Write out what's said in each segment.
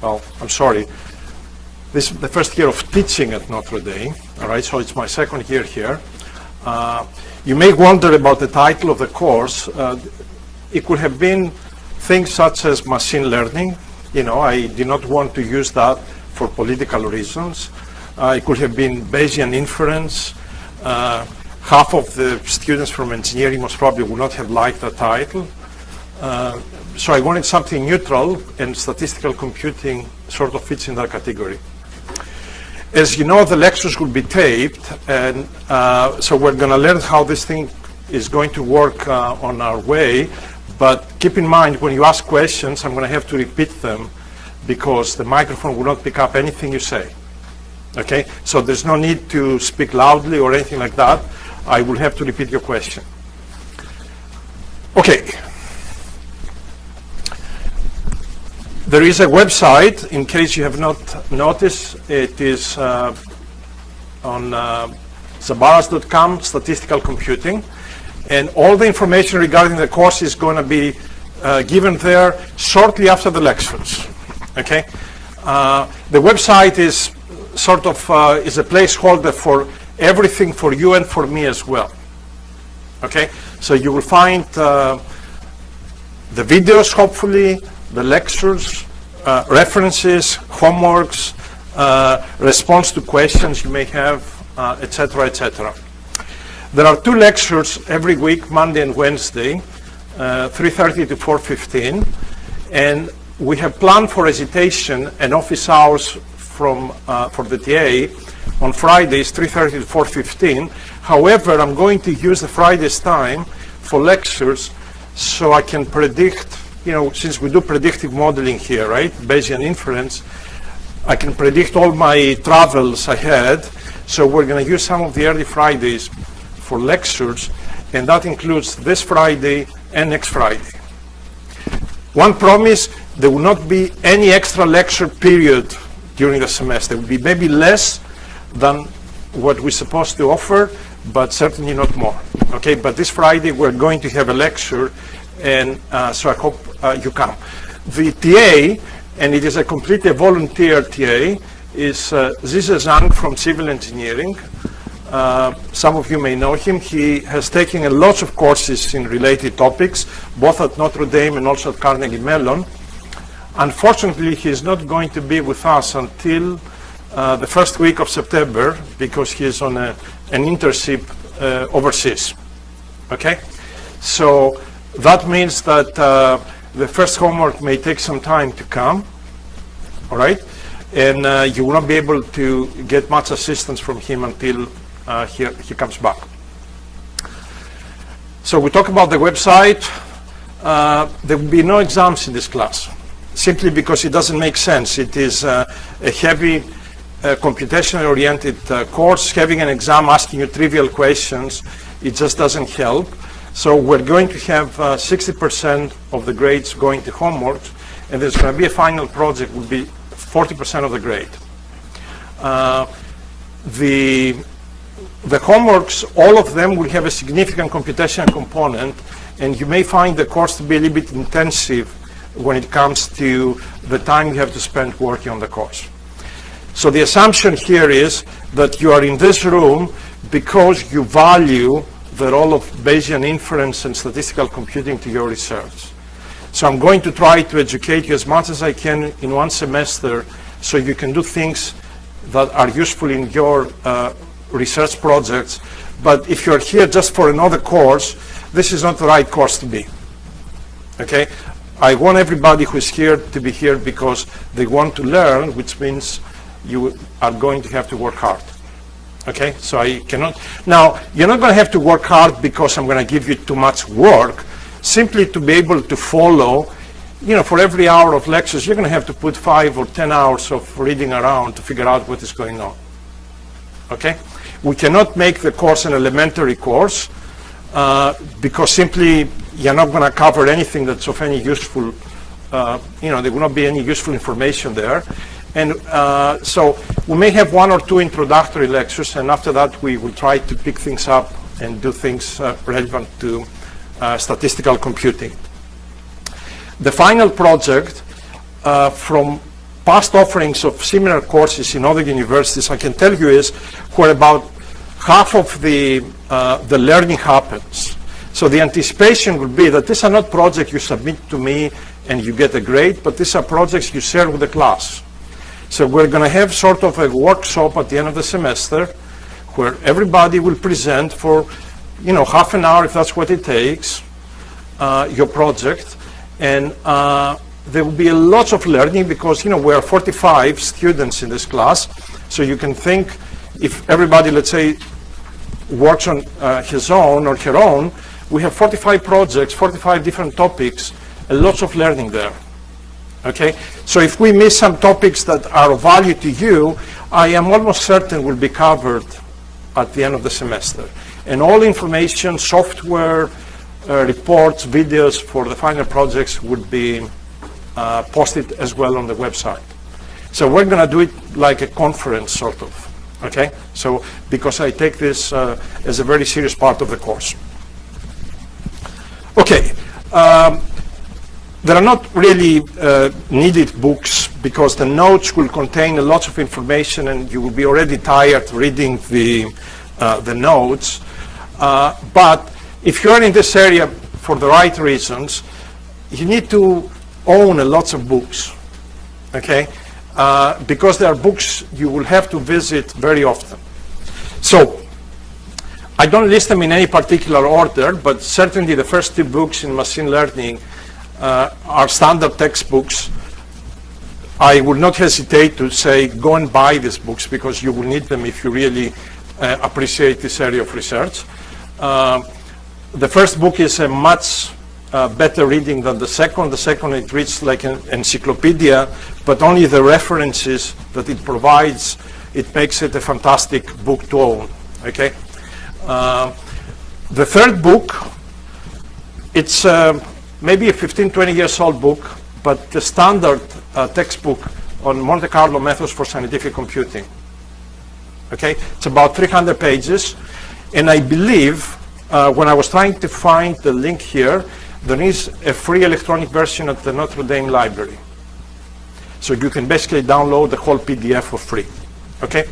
well, I'm sorry, this is the first year of teaching at Notre Dame, all right, so it's my second year here. You may wonder about the title of the course. It could have been things such as machine learning. I did not want to use that for political reasons. It could have been Bayesian inference. Half of the students from engineering most probably would not have liked the title. So I wanted something neutral, and statistical computing sort of fits in that category. As you know, the lectures will be taped, and so we're going to learn how this thing is going to work on our way. But keep in mind, when you ask questions, I'm going to have to repeat them because the microphone will not pick up anything you say. Okay? So there's no need to speak loudly or anything like that. I will have to repeat your question. Okay. There is a website, in case you have not noticed. It is on zabaras.com, statistical computing. And all the information regarding the course is going to be given there shortly after the lectures. Okay? The website is sort of is a placeholder for everything for you and for me as well. Okay? So you will find the videos, hopefully, the lectures, references, homeworks, response to questions you may have, etc., etc. There are 2 lectures every week, Monday and Wednesday, 3:30 to 4:15, and we have planned for recitation and office hours for the TA on Fridays, 3:30 to 4:15. However, I'm going to use the Friday's time for lectures so I can predict, since we do predictive modeling here, right, Bayesian inference, I can predict all my travels ahead. So we're going to use some of the early Fridays for lectures, and that includes this Friday and next Friday. One promise, there will not be any extra lecture period during the semester. It will be maybe less than what we're supposed to offer, but certainly not more. Okay, but this Friday we're going to have a lecture, and so I hope you come. The TA, and it is a completely volunteer TA, is Zize Zhang from Civil Engineering. Some of you may know him. He has taken a lot of courses in related topics, both at Notre Dame and also at Carnegie Mellon. Unfortunately, he is not going to be with us until the first week of September because he is on an internship overseas. Okay? So that means that the first homework may take some time to come. All right? And you will not be able to get much assistance from him until he comes back. So we talk about the website. There will be no exams in this class, simply because it doesn't make sense. It is a heavy computation-oriented course. Having an exam asking you trivial questions, it just doesn't help. So we're going to have 60% of the grades going to homework, and there's going to be a final project will be 40% of the grade. The homeworks, all of them will have a significant computational component, and you may find the course to be a little bit intensive when it comes to the time you have to spend working on the course. So the assumption here is that you are in this room because you value the role of Bayesian inference and statistical computing to your research. So I'm going to try to educate you as much as I can in one semester so you can do things that are useful in your research projects. But if you're here just for another course, this is not the right course to be. Okay? I want everybody who's here to be here because they want to learn, which means you are going to have to work hard. Okay? So I cannot. Now, you're not going to have to work hard because I'm going to give you too much work. Simply to be able to follow, for every hour of lectures, you're going to have to put 5 or 10 hours of reading around to figure out what is going on. Okay? We cannot make the course an elementary course because simply you're not going to cover anything that's of any useful, there will not be any useful information there. And so we may have 1 or 2 introductory lectures, and after that we will try to pick things up and do things relevant to statistical computing. The final project from past offerings of similar courses in other universities, I can tell you, is where about half of the learning happens. So the anticipation would be that these are not projects you submit to me and you get a grade, but these are projects you share with the class. So we're going to have sort of a workshop at the end of the semester where everybody will present for, half an hour, if that's what it takes, your project. And there will be a lot of learning because, we are 45 students in this class. So you can think if everybody, let's say, works on his own or her own, we have 45 projects, 45 different topics, and lots of learning there. Okay? So if we miss some topics that are of value to you, I am almost certain will be covered at the end of the semester. And all information, software, reports, videos for the final projects would be posted as well on the website. So we're going to do it like a conference, sort of. Okay? So, because I take this as a very serious part of the course. Okay. There are not really needed books because the notes will contain a lot of information and you will be already tired reading the notes. But if you're in this area for the right reasons, you need to own a lot of books, okay? Because there are books you will have to visit very often. So, I don't list them in any particular order, but certainly the first two books in machine learning are standard textbooks. I would not hesitate to say go and buy these books because you will need them if you really appreciate this area of research. The first book is a much better reading than the second. The second, it reads like an encyclopedia, but only the references that it provides, it makes it a fantastic book to own. Okay. The third book, it's maybe a 15, 20 years old book, but the standard textbook on Monte Carlo methods for scientific computing. Okay, it's about 300 pages, and I believe when I was trying to find the link here, there is a free electronic version at the Notre Dame library. So you can basically download the whole PDF for free. Okay.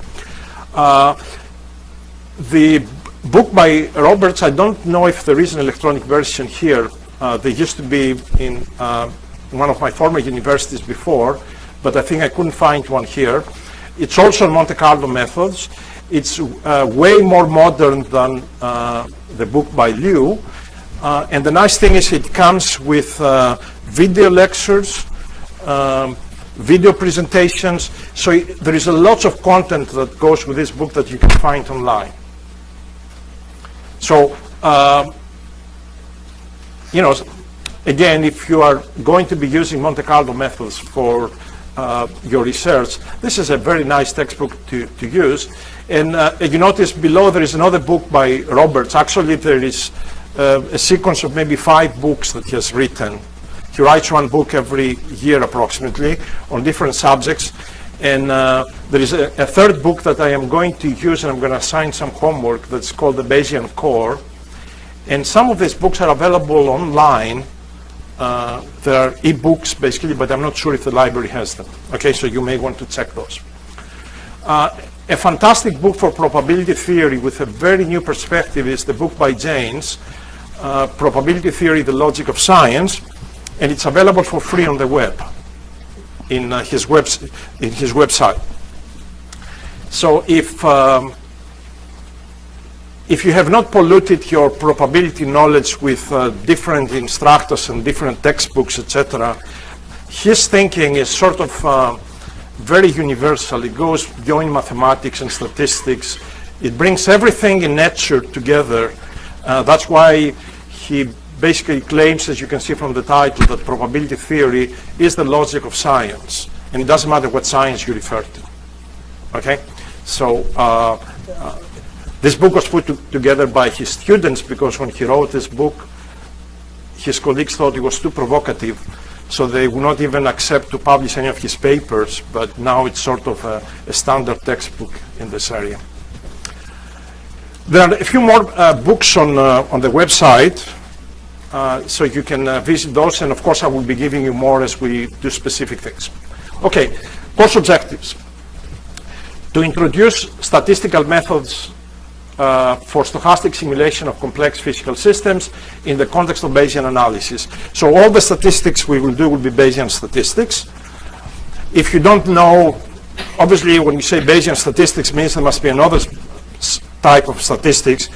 The book by Roberts, I don't know if there is an electronic version here. They used to be in one of my former universities before, but I think I couldn't find one here. It's also Monte Carlo methods. It's way more modern than the book by Liu. And the nice thing is it comes with video lectures, video presentations. So there is a lot of content that goes with this book that you can find online. So, again, if you are going to be using Monte Carlo methods for your research, this is a very nice textbook to use. And you notice below there is another book by Roberts. Actually, there is a sequence of maybe 5 books that he has written. He writes one book every year approximately on different subjects. And there is a third book that I am going to use, and I'm going to assign some homework, that's called the Bayesian Core. And some of these books are available online. There are e-books basically, but I'm not sure if the library has them. Okay, so you may want to check those. A fantastic book for probability theory with a very new perspective is the book by Janes, Probability Theory, the Logic of Science, and it's available for free on the web, in his website. So if you have not polluted your probability knowledge with different instructors and different textbooks, etc., his thinking is sort of very universal. It goes beyond mathematics and statistics. It brings everything in nature together. That's why he basically claims, as you can see from the title, that probability theory is the logic of science. And it doesn't matter what science you refer to. Okay? So this book was put together by his students because when he wrote this book, his colleagues thought it was too provocative. So they would not even accept to publish any of his papers, but now it's sort of a standard textbook in this area. There are a few more books on the website, so you can visit those, and of course I will be giving you more as we do specific things. Okay, Course objectives. To introduce statistical methods for stochastic simulation of complex physical systems in the context of Bayesian analysis. So all the statistics we will do will be Bayesian statistics. If you don't know, obviously when you say Bayesian statistics means there must be another type of statistics.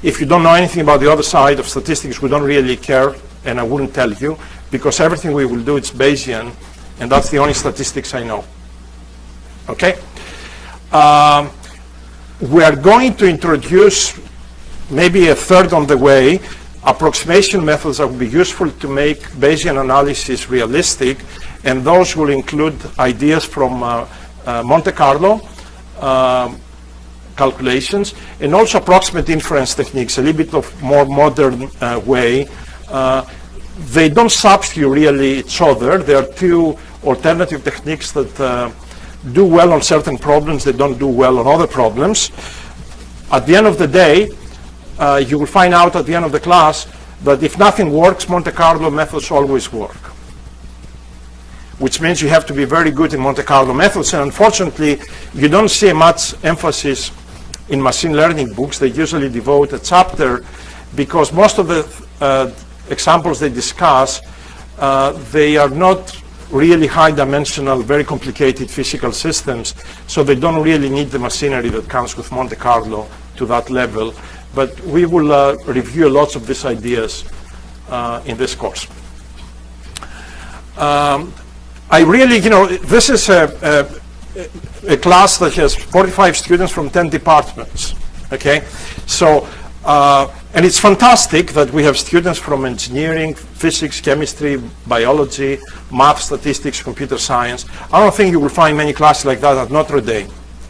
If you don't know anything about the other side of statistics, we don't really care, and I wouldn't tell you, because everything we will do is Bayesian, and that's the only statistics I know. Okay? We are going to introduce, maybe a third on the way, approximation methods that will be useful to make Bayesian analysis realistic, and those will include ideas from Monte Carlo calculations, and also approximate inference techniques, a little bit of more modern way. They don't substitute really each other. There are two alternative techniques that do well on certain problems, they don't do well on other problems. At the end of the day, you will find out at the end of the class that if nothing works, Monte Carlo methods always work. Which means you have to be very good in Monte Carlo methods, and unfortunately, you don't see much emphasis in machine learning books. They usually devote a chapter because most of the examples they discuss, they are not really high-dimensional, very complicated physical systems, so they don't really need the machinery that comes with Monte Carlo to that level. But we will review lots of these ideas in this course. I really, this is a class that has 45 students from 10 departments, okay? So, and it's fantastic that we have students from engineering, physics, chemistry, biology, math, statistics, computer science. I don't think you will find many classes like that at Notre Dame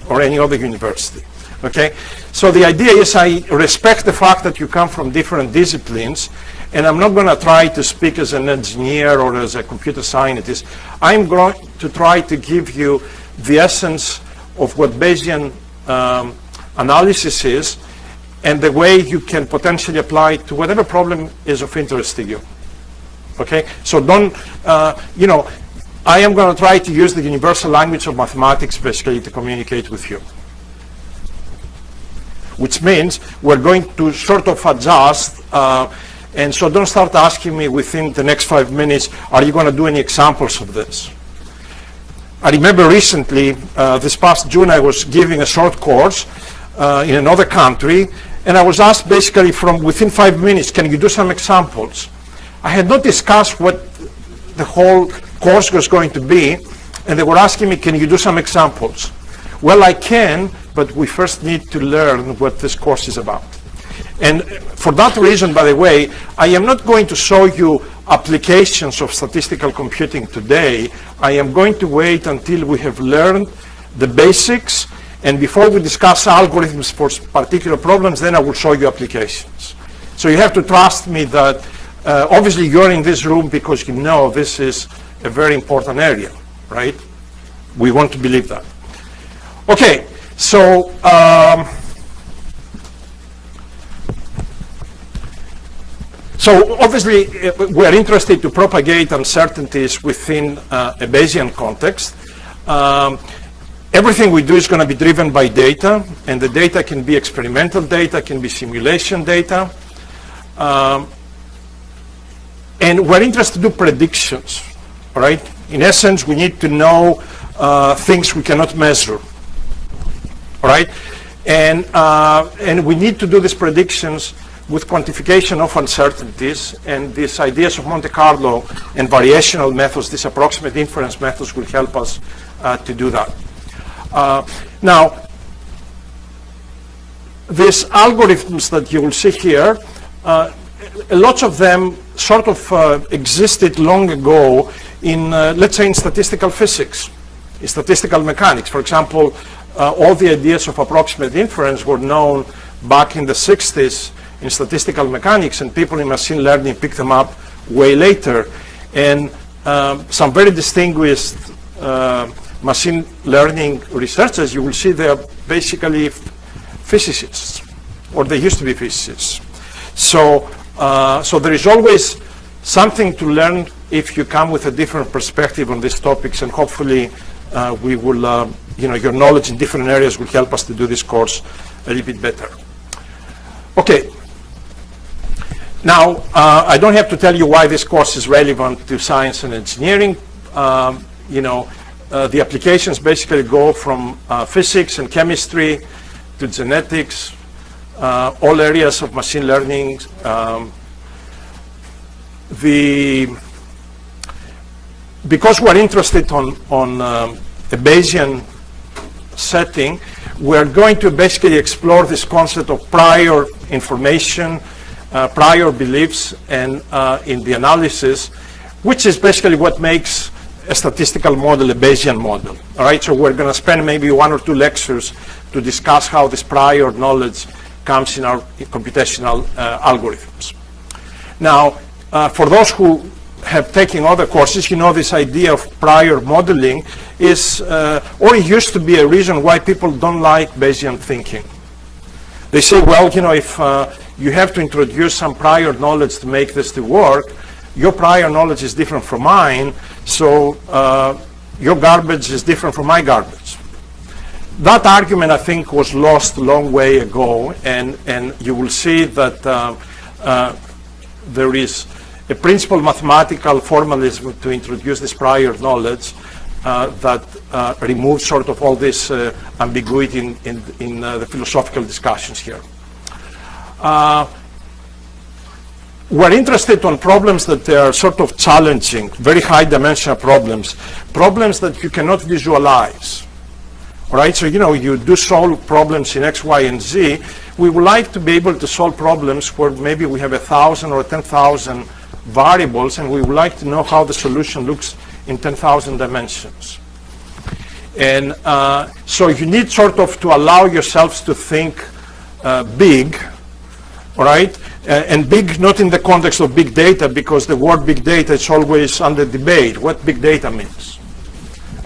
or any other university, okay? So the idea is I respect the fact that you come from different disciplines, and I'm not going to try to speak as an engineer or as a computer scientist. I'm going to try to give you the essence of what Bayesian analysis is, and the way you can potentially apply it to whatever problem is of interest to you. Okay? So don't, I am going to try to use the universal language of mathematics basically to communicate with you. Which means we're going to sort of adjust, and so don't start asking me within the next 5 minutes, are you going to do any examples of this? I remember recently, this past June, I was giving a short course in another country, and I was asked basically from within 5 minutes, can you do some examples? I had not discussed what the whole course was going to be, and they were asking me, can you do some examples? Well, I can, but we first need to learn what this course is about. And for that reason, by the way, I am not going to show you applications of statistical computing today. I am going to wait until we have learned the basics, and before we discuss algorithms for particular problems, then I will show you applications. So you have to trust me that obviously you're in this room because you know this is a very important area, right? We want to believe that. Okay, so so obviously we're interested to propagate uncertainties within a Bayesian context. Everything we do is going to be driven by data, and the data can be experimental data, can be simulation data. And we're interested to do predictions, all right? In essence, we need to know things we cannot measure, all right? And we need to do these predictions with quantification of uncertainties, and these ideas of Monte Carlo and variational methods, these approximate inference methods will help us to do that. Now, these algorithms that you will see here, lots of them sort of existed long ago in, let's say, in statistical physics, in statistical mechanics. For example, all the ideas of approximate inference were known back in the 60s in statistical mechanics, and people in machine learning picked them up way later. And some very distinguished machine learning researchers, you will see they're basically physicists, or they used to be physicists. So, so there is always something to learn if you come with a different perspective on these topics, and hopefully we will, your knowledge in different areas will help us to do this course a little bit better. Okay. Now, I don't have to tell you why this course is relevant to science and engineering. The applications basically go from physics and chemistry to genetics, all areas of machine learning. Because we're interested on a Bayesian setting, we're going to basically explore this concept of prior information, prior beliefs, and in the analysis, which is basically what makes a statistical model a Bayesian model. All right, so we're going to spend maybe 1 or 2 lectures to discuss how this prior knowledge comes in our computational algorithms. Now, for those who have taken other courses, this idea of prior modeling is, or it used to be a reason why people don't like Bayesian thinking. They say, well, if you have to introduce some prior knowledge to make this to work, your prior knowledge is different from mine, so your garbage is different from my garbage. That argument, I think, was lost a long way ago, and you will see that there is a principal mathematical formalism to introduce this prior knowledge that removes sort of all this ambiguity in the philosophical discussions here. We're interested on problems that are sort of challenging, very high dimensional problems that you cannot visualize. All right, so you do solve problems in X, Y, and Z. We would like to be able to solve problems where maybe we have 1,000 or 10,000 variables, and we would like to know how the solution looks in 10,000 dimensions. And so you need sort of to allow yourselves to think big, all right? And big not in the context of big data, because the word big data is always under debate, what big data means.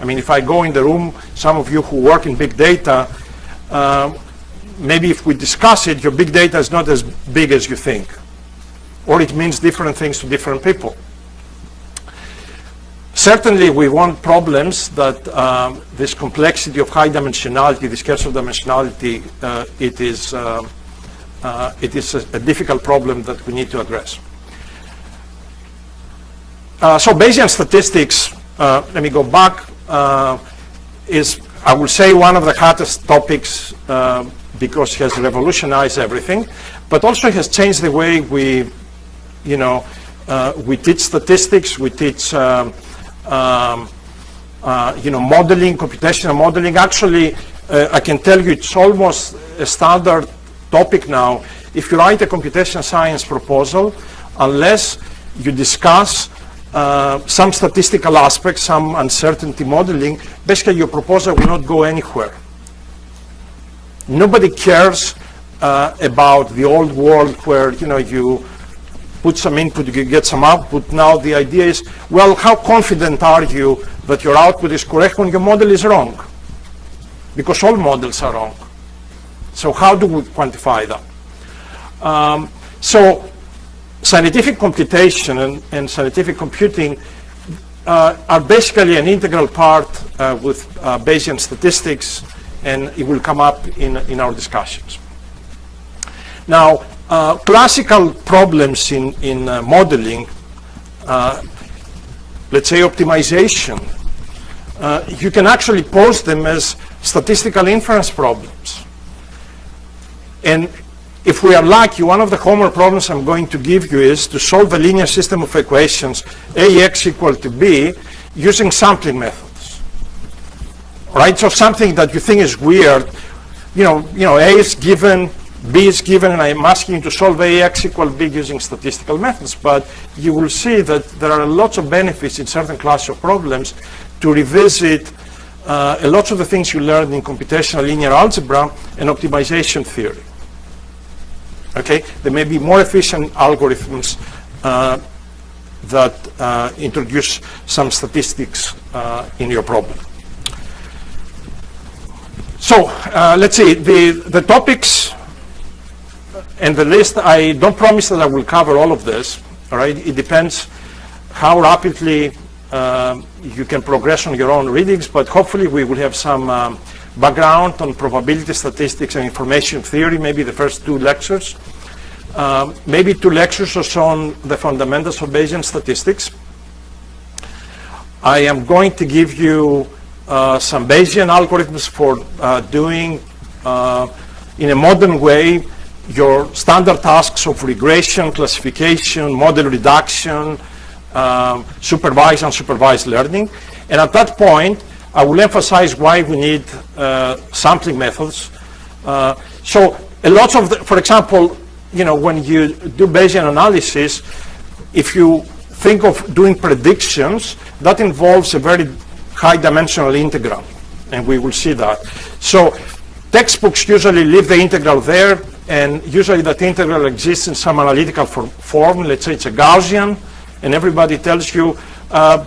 I mean, if I go in the room, some of you who work in big data, maybe if we discuss it, your big data is not as big as you think. Or it means different things to different people. Certainly, we want problems that this complexity of high dimensionality, this scarcity of dimensionality, it is a difficult problem that we need to address. So Bayesian statistics, let me go back, is, I will say, one of the hottest topics because it has revolutionized everything, but also has changed the way we teach statistics, we teach modeling, computational modeling. Actually, I can tell you it's almost a standard topic now. If you write a computational science proposal, unless you discuss some statistical aspects, some uncertainty modeling, basically your proposal will not go anywhere. Nobody cares about the old world where you put some input, you get some output. Now the idea is, well, how confident are you that your output is correct when your model is wrong? Because all models are wrong. So how do we quantify that? So scientific computation and scientific computing are basically an integral part with Bayesian statistics, and it will come up in our discussions. Now, classical problems in modeling, let's say optimization, you can actually pose them as statistical inference problems. And if we are lucky, one of the homework problems I'm going to give you is to solve a linear system of equations, AX equal to B, using sampling methods. All right, so something that you think is weird, A is given, B is given, and I'm asking you to solve AX equal B using statistical methods. But you will see that there are lots of benefits in certain classes of problems to revisit a lot of the things you learned in computational linear algebra and optimization theory. Okay, there may be more efficient algorithms that introduce some statistics in your problem. So let's see, the topics and the list. I don't promise that I will cover all of this. All right, it depends how rapidly you can progress on your own readings, but hopefully we will have some background on probability statistics and information theory, maybe the first 2 lectures. Maybe 2 lectures or so on the fundamentals of Bayesian statistics. I am going to give you some Bayesian algorithms for doing, in a modern way, your standard tasks of regression, classification, model reduction, supervised and unsupervised learning. And at that point, I will emphasize why we need sampling methods. So a lot of for example, when you do Bayesian analysis, if you think of doing predictions, that involves a very high dimensional integral, and we will see that. So textbooks usually leave the integral there, and usually that integral exists in some analytical form. Let's say it's a Gaussian, and everybody tells you,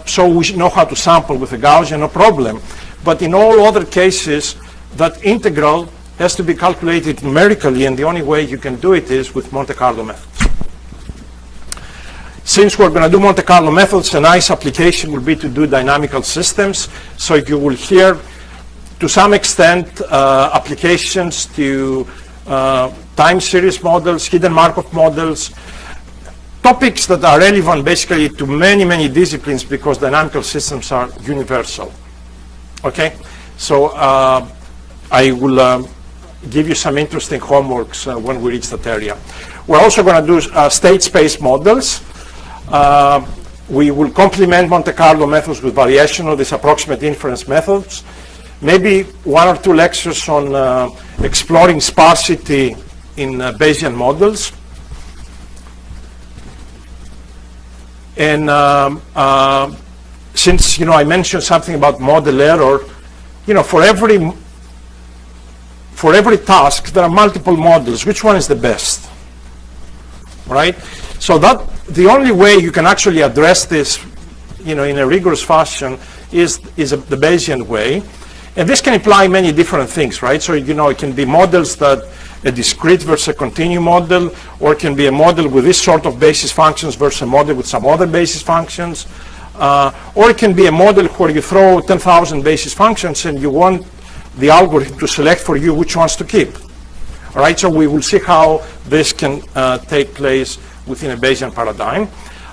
so we know how to sample with a Gaussian, no problem. But in all other cases, that integral has to be calculated numerically, and the only way you can do it is with Monte Carlo methods. Since we're going to do Monte Carlo methods, a nice application will be to do dynamical systems. So you will hear, to some extent, applications to time series models, hidden Markov models, topics that are relevant basically to many, many disciplines because dynamical systems are universal. Okay? So I will give you some interesting homeworks when we reach that area. We're also going to do state space models. We will complement Monte Carlo methods with variation of these approximate inference methods. Maybe 1 or 2 lectures on exploring sparsity in Bayesian models. And since I mentioned something about model error, for every task there are multiple models. Which one is the best? Right? So that the only way you can actually address this, in a rigorous fashion is the Bayesian way. And this can imply many different things, right? So, it can be models that a discrete versus a continuum model, or it can be a model with this sort of basis functions versus a model with some other basis functions. Or it can be a model where you throw 10,000 basis functions and you want the algorithm to select for you which ones to keep. All right, so we will see how this can take place within a Bayesian paradigm.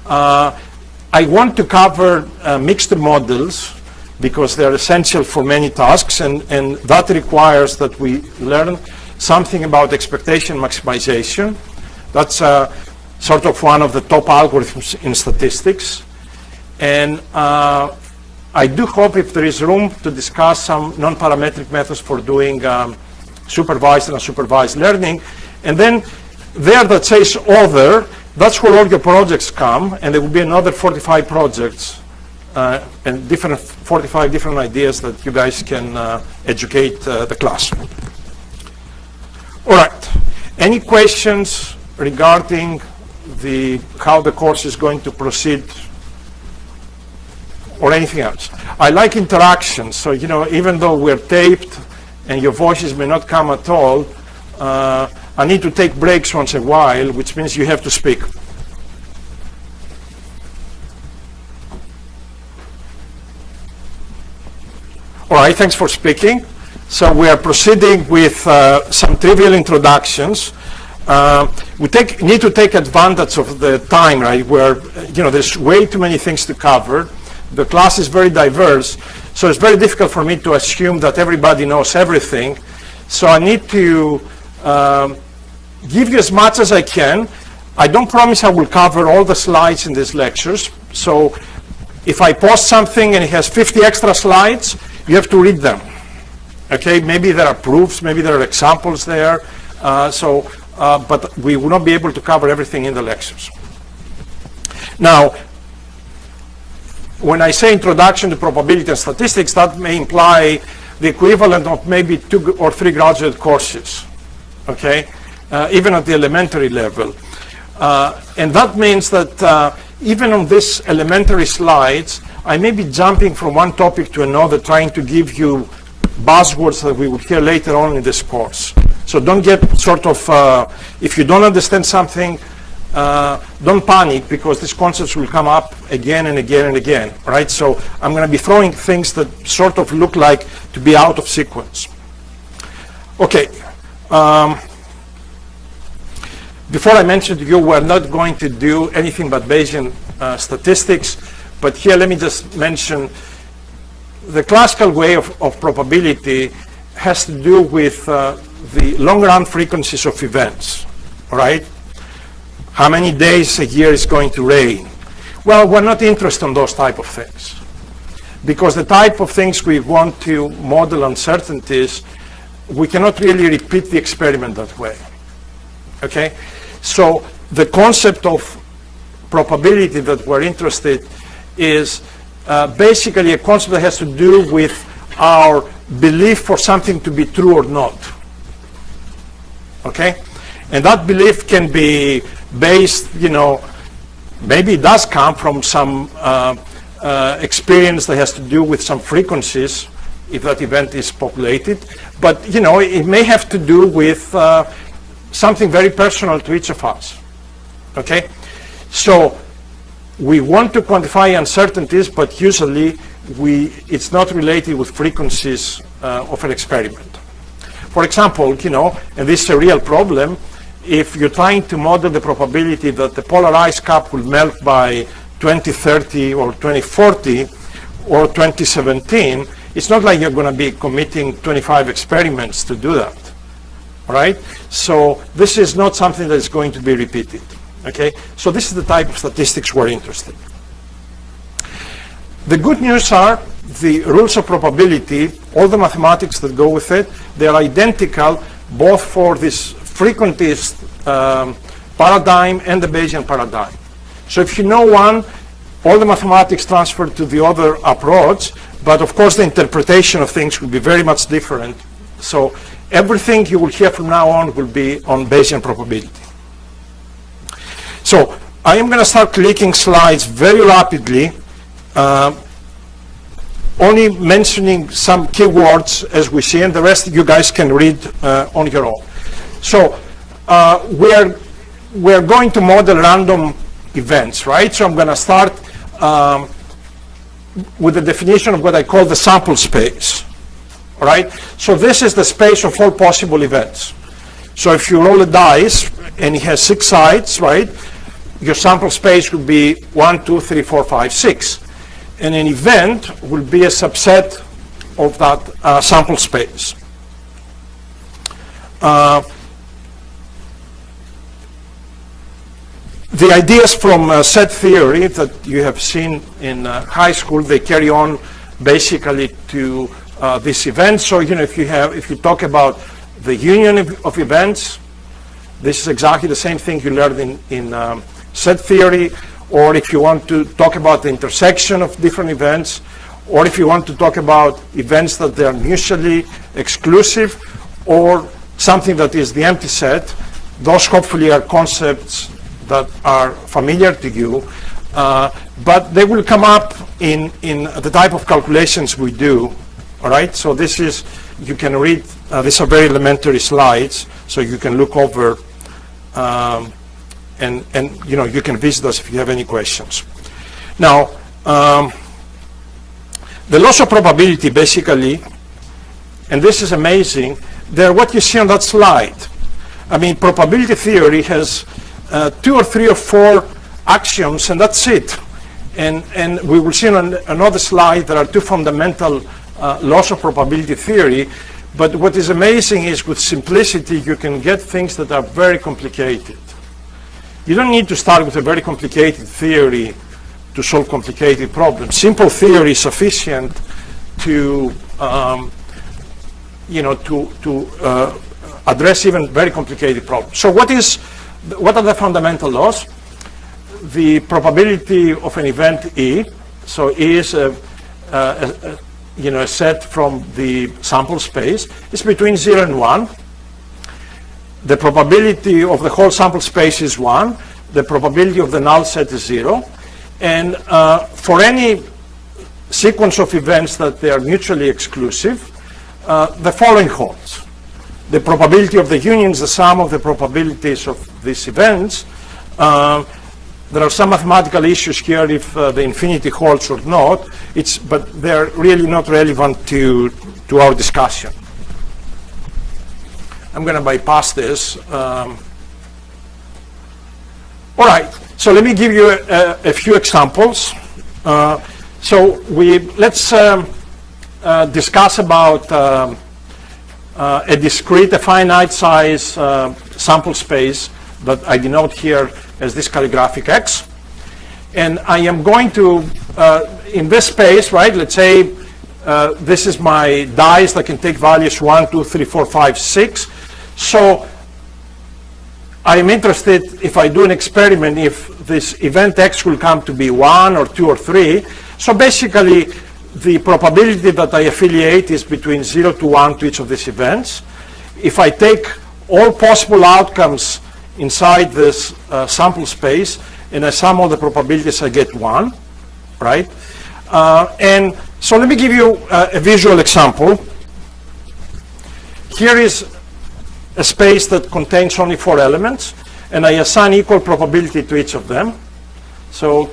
I want to cover mixed models because they're essential for many tasks, and that requires that we learn something about expectation maximization. That's sort of one of the top algorithms in statistics. And I do hope if there is room to discuss some non-parametric methods for doing supervised and unsupervised learning. And then there that says other, that's where all your projects come, and there will be another 45 projects and 45 different ideas that you guys can educate the class. All right. Any questions regarding how the course is going to proceed or anything else? I like interaction, so even though we're taped and your voices may not come at all, I need to take breaks once in a while, which means you have to speak. All right, thanks for speaking. So we are proceeding with some trivial introductions. We need to take advantage of the time, right, where there's way too many things to cover. The class is very diverse, so it's very difficult for me to assume that everybody knows everything. So I need to give you as much as I can. I don't promise I will cover all the slides in these lectures. So if I post something and it has 50 extra slides, you have to read them. Okay, maybe there are proofs, maybe there are examples there. But we will not be able to cover everything in the lectures. Now, when I say introduction to probability and statistics, that may imply the equivalent of maybe 2 or 3 graduate courses, okay, even at the elementary level. And that means that even on these elementary slides, I may be jumping from one topic to another, trying to give you buzzwords that we will hear later on in this course. So don't get sort of, if you don't understand something, don't panic, because these concepts will come up again and again and again, right? So I'm going to be throwing things that sort of look like to be out of sequence. Okay. Before I mentioned to you, we're not going to do anything but Bayesian statistics, but here let me just mention the classical way of probability has to do with the long-run frequencies of events, all right? How many days a year is going to rain? Well, we're not interested in those type of things, because the type of things we want to model uncertainties, we cannot really repeat the experiment that way, okay? So the concept of probability that we're interested is basically a concept that has to do with our belief for something to be true or not, okay? And that belief can be based, maybe it does come from some experience that has to do with some frequencies, if that event is populated, but it may have to do with something very personal to each of us, okay? So we want to quantify uncertainties, but usually it's not related with frequencies of an experiment. For example, and this is a real problem, if you're trying to model the probability that the polar ice cap will melt by 2030 or 2040 or 2017, it's not like you're going to be committing 25 experiments to do that, all right? So this is not something that is going to be repeated, okay? So this is the type of statistics we're interested in. The good news are the rules of probability, all the mathematics that go with it, they're identical both for this frequentist paradigm and the Bayesian paradigm. So if you know one, all the mathematics transfer to the other approach, but of course the interpretation of things will be very much different. So everything you will hear from now on will be on Bayesian probability. So I am going to start clicking slides very rapidly, only mentioning some keywords as we see, and the rest you guys can read on your own. So we're going to model random events, right? So I'm going to start with the definition of what I call the sample space, all right? So this is the space of all possible events. So if you roll a dice and it has 6 sides, right, your sample space will be 1, 2, 3, 4, 5, 6. And an event will be a subset of that sample space. The ideas from set theory that you have seen in high school, they carry on basically to this event. So if you talk about the union of events, this is exactly the same thing you learned in set theory. Or if you want to talk about the intersection of different events, or if you want to talk about events that they are mutually exclusive, or something that is the empty set, those hopefully are concepts that are familiar to you, but they will come up in the type of calculations we do, all right? So this is, you can read, these are very elementary slides, so you can look over and you can visit us if you have any questions. Now, the laws of probability basically, and this is amazing, they're what you see on that slide. I mean, probability theory has 2 or 3 or 4 axioms, and that's it. And we will see on another slide there are 2 fundamental laws of probability theory. But what is amazing is with simplicity you can get things that are very complicated. You don't need to start with a very complicated theory to solve complicated problems. Simple theory is sufficient to address even very complicated problems. So what are the fundamental laws? The probability of an event E, so E is a set from the sample space, is between 0 and 1. The probability of the whole sample space is 1. The probability of the null set is 0. And for any sequence of events that they are mutually exclusive, the following holds. The probability of the union is the sum of the probabilities of these events. There are some mathematical issues here if the infinity holds or not, but they're really not relevant to our discussion. I'm going to bypass this. All right, so let me give you a few examples. So let's discuss about a discrete, a finite size sample space that I denote here as this calligraphic X. And I am going to, in this space, right, let's say this is my dice that can take values 1, 2, 3, 4, 5, 6. So I'm interested, if I do an experiment, if this event X will come to be 1 or 2 or 3. So basically, the probability that I affiliate is between 0 to 1 to each of these events. If I take all possible outcomes inside this sample space and I sum all the probabilities, I get 1, right? And so let me give you a visual example. Here is a space that contains only 4 elements, and I assign equal probability to each of them. So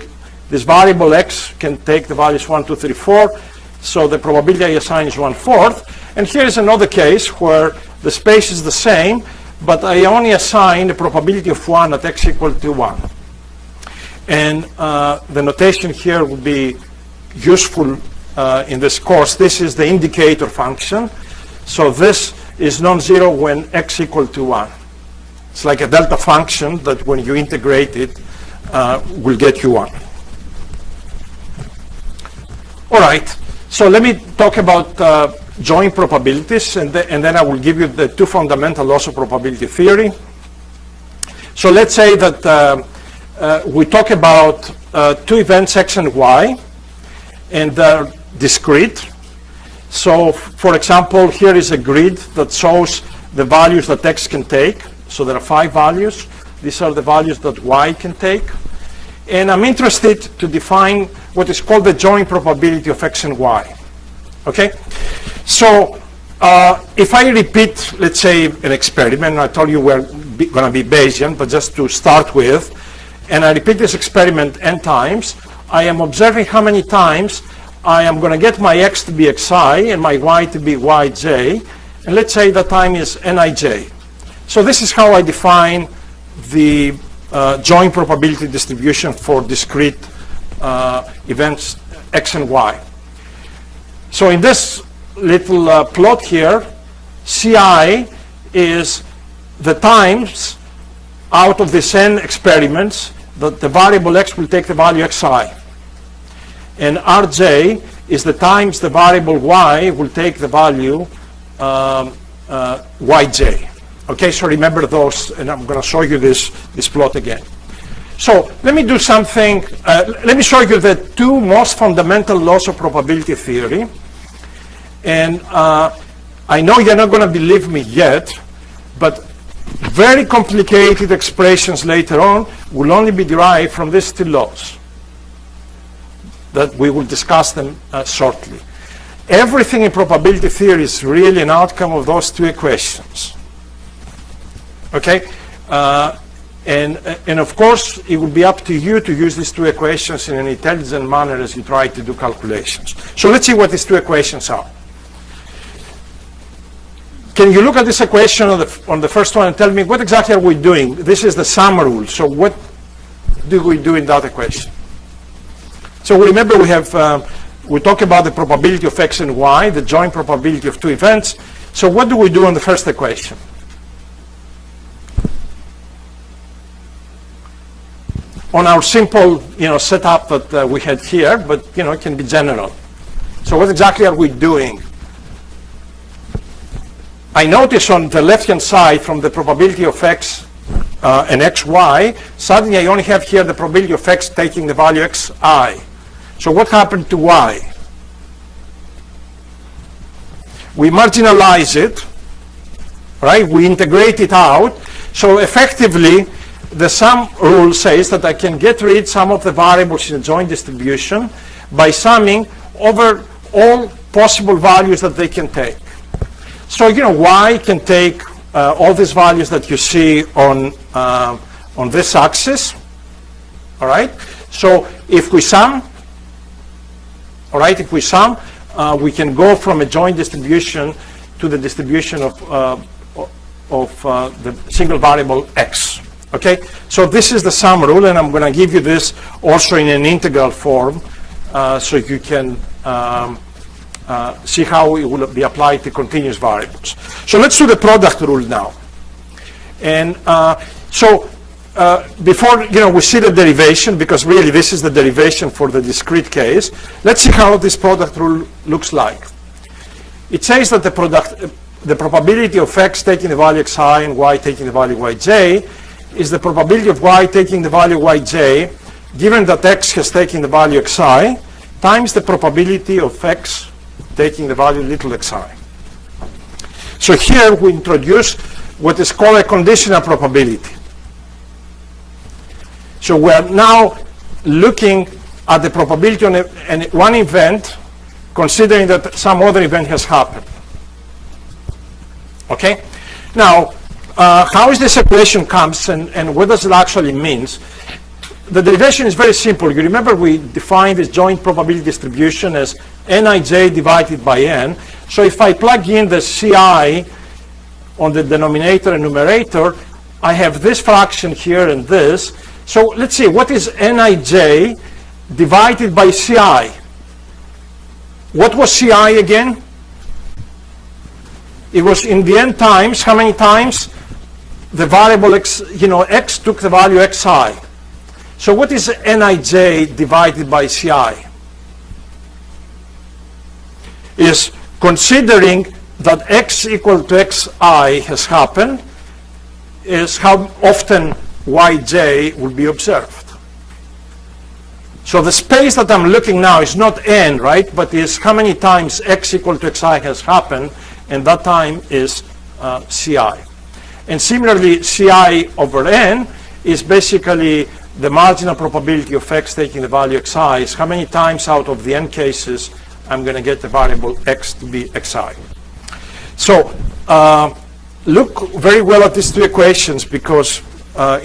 this variable X can take the values 1, 2, 3, 4. So the probability I assign is 1/4. And here is another case where the space is the same, but I only assign the probability of 1 at X equal to 1. And the notation here will be useful in this course. This is the indicator function. So this is non-zero when X equal to 1. It's like a delta function that when you integrate it will get you 1. All right, so let me talk about joint probabilities, and then I will give you the 2 fundamental laws of probability theory. So let's say that we talk about 2 events X and Y, and they're discrete. So for example, here is a grid that shows the values that X can take. So there are 5 values. These are the values that Y can take. And I'm interested to define what is called the joint probability of X and Y. Okay? So if I repeat, let's say, an experiment, I told you we're going to be Bayesian, but just to start with, and I repeat this experiment n times, I am observing how many times I am going to get my X to be Xi and my Y to be Yj, and let's say the time is Nij. So this is how I define the joint probability distribution for discrete events X and Y. So in this little plot here, Ci is the times out of this n experiments that the variable X will take the value Xi. And Rj is the times the variable Y will take the value Yj. Okay, so remember those, and I'm going to show you this plot again. So let me do something, let me show you the 2 most fundamental laws of probability theory. And I know you're not going to believe me yet, but very complicated expressions later on will only be derived from these 2 laws, that we will discuss them shortly. Everything in probability theory is really an outcome of those 2 equations. Okay? And of course, it will be up to you to use these 2 equations in an intelligent manner as you try to do calculations. So let's see what these 2 equations are. Can you look at this equation on the first one and tell me what exactly are we doing? This is the sum rule. So what do we do in that equation? So remember we talk about the probability of X and Y, the joint probability of 2 events. So what do we do on the first equation? On our simple, setup that we had here, but it can be general. So what exactly are we doing? I notice on the left-hand side from the probability of X and XY, suddenly I only have here the probability of X taking the value Xi. So what happened to Y? We marginalize it, right? We integrate it out. So effectively, the sum rule says that I can get rid some of the variables in a joint distribution by summing over all possible values that they can take. So Y can take all these values that you see on on this axis. All right. So if we sum, all right, if we sum, we can go from a joint distribution to the distribution of the single variable x. Okay. So this is the sum rule, and I'm going to give you this also in an integral form, so you can see how it will be applied to continuous variables. So let's do the product rule now. And before we see the derivation, because really this is the derivation for the discrete case, let's see how this product rule looks like. It says that the probability of x taking the value xi and y taking the value yj is the probability of y taking the value yj, given that x has taken the value xi, times the probability of x taking the value little xi. So here we introduce what is called a conditional probability. So we're now looking at the probability on one event, considering that some other event has happened. Okay? Now, how is this equation comes and what does it actually mean? The derivation is very simple. You remember we defined this joint probability distribution as nij divided by n. So if I plug in the ci on the denominator and numerator, I have this fraction here and this. So let's see, what is nij divided by ci? What was ci again? It was in the n times, how many times? The variable x, x took the value xi. So what is nij divided by ci? Is considering that x equal to xi has happened, is how often yj will be observed. So the space that I'm looking now is not n, right, but is how many times x equal to xi has happened, and that time is ci. And similarly, ci over n is basically the marginal probability of x taking the value xi is how many times out of the n cases I'm going to get the variable x to be xi. So look very well at these two equations, because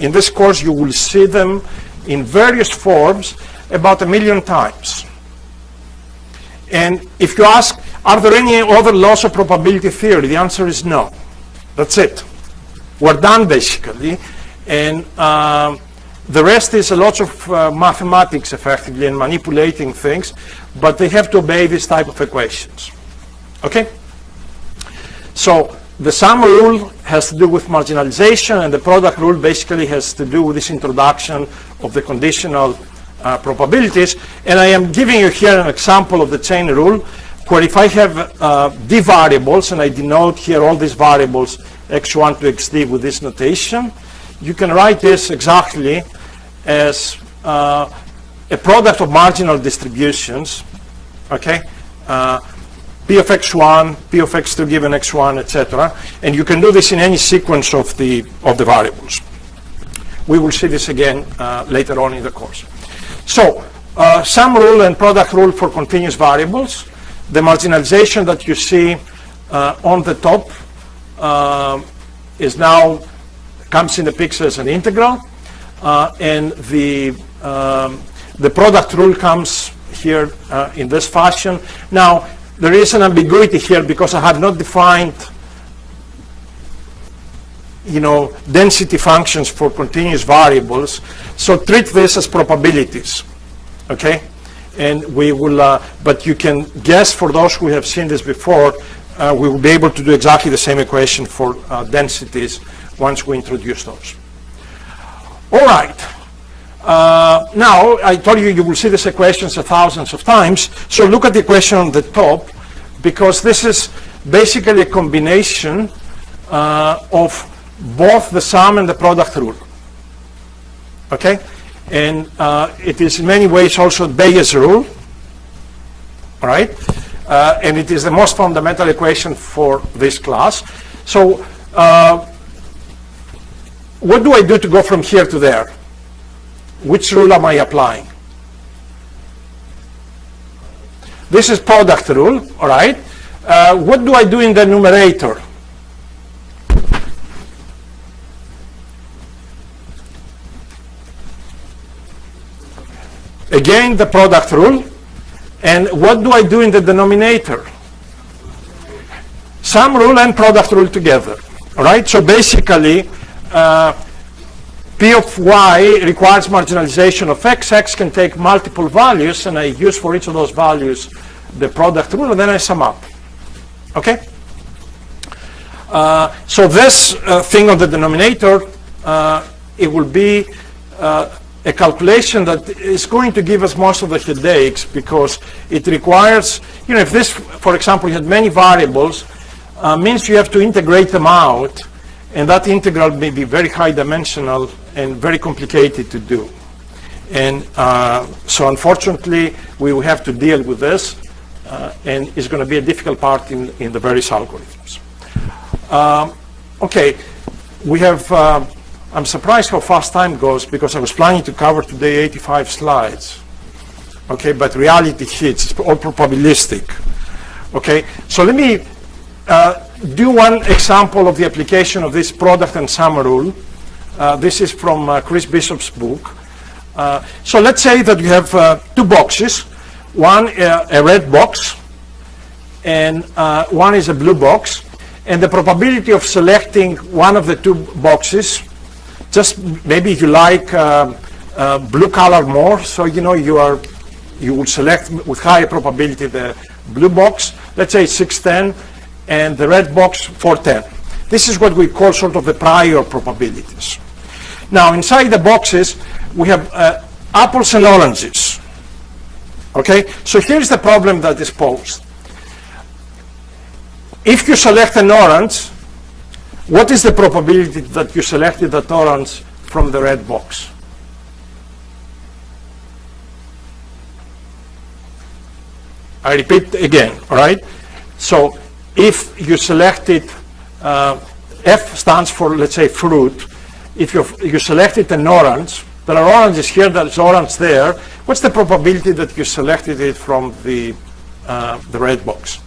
in this course you will see them in various forms about 1 million times. And if you ask, are there any other laws of probability theory? The answer is no. That's it. We're done basically. And the rest is a lot of mathematics effectively and manipulating things, but they have to obey this type of equations. Okay? So the sum rule has to do with marginalization, and the product rule basically has to do with this introduction of the conditional probabilities. And I am giving you here an example of the chain rule, where if I have d variables, and I denote here all these variables x1 to xd with this notation, you can write this exactly as a product of marginal distributions, okay? P of x1, P of x2 given x1, etc. And you can do this in any sequence of the variables. We will see this again later on in the course. So, sum rule and product rule for continuous variables. The marginalization that you see on the top is now comes in the picture as an integral, and the product rule comes here in this fashion. Now, there is an ambiguity here because I have not defined, density functions for continuous variables. So treat this as probabilities, okay? And we will, but you can guess, for those who have seen this before, we will be able to do exactly the same equation for densities once we introduce those. All right. Now, I told you you will see these equations thousands of times. So look at the equation on the top, because this is basically a combination of both the sum and the product rule. Okay? And it is in many ways also Bayes' rule. All right? And it is the most fundamental equation for this class. So what do I do to go from here to there? Which rule am I applying? This is product rule, all right? What do I do in the numerator? Again, the product rule. And what do I do in the denominator? Sum rule and product rule together. All right? So basically, P of y requires marginalization of x. X can take multiple values, and I use for each of those values the product rule, and then I sum up. Okay? So this thing on the denominator, it will be a calculation that is going to give us most of the headaches, because it requires, if this, for example, you had many variables, means you have to integrate them out, and that integral may be very high dimensional and very complicated to do. And so unfortunately, we will have to deal with this, and it's going to be a difficult part in the various algorithms. Okay, we have, I'm surprised how fast time goes, because I was planning to cover today 85 slides. Okay, but reality hits, it's all probabilistic. Okay, so let me do one example of the application of this product and sum rule. This is from Chris Bishop's book. So let's say that you have two boxes. One, a red box, and one is a blue box. And the probability of selecting one of the two boxes, just maybe you like blue color more, so you will select with higher probability the blue box. Let's say 610, and the red box 410. This is what we call sort of the prior probabilities. Now inside the boxes we have apples and oranges. Okay, so here's the problem that is posed. If you select an orange, what is the probability that you selected that orange from the red box? I repeat again, all right? So if you selected, F stands for, let's say, fruit. If you selected an orange, there are oranges here, there's orange there, what's the probability that you selected it from the red box?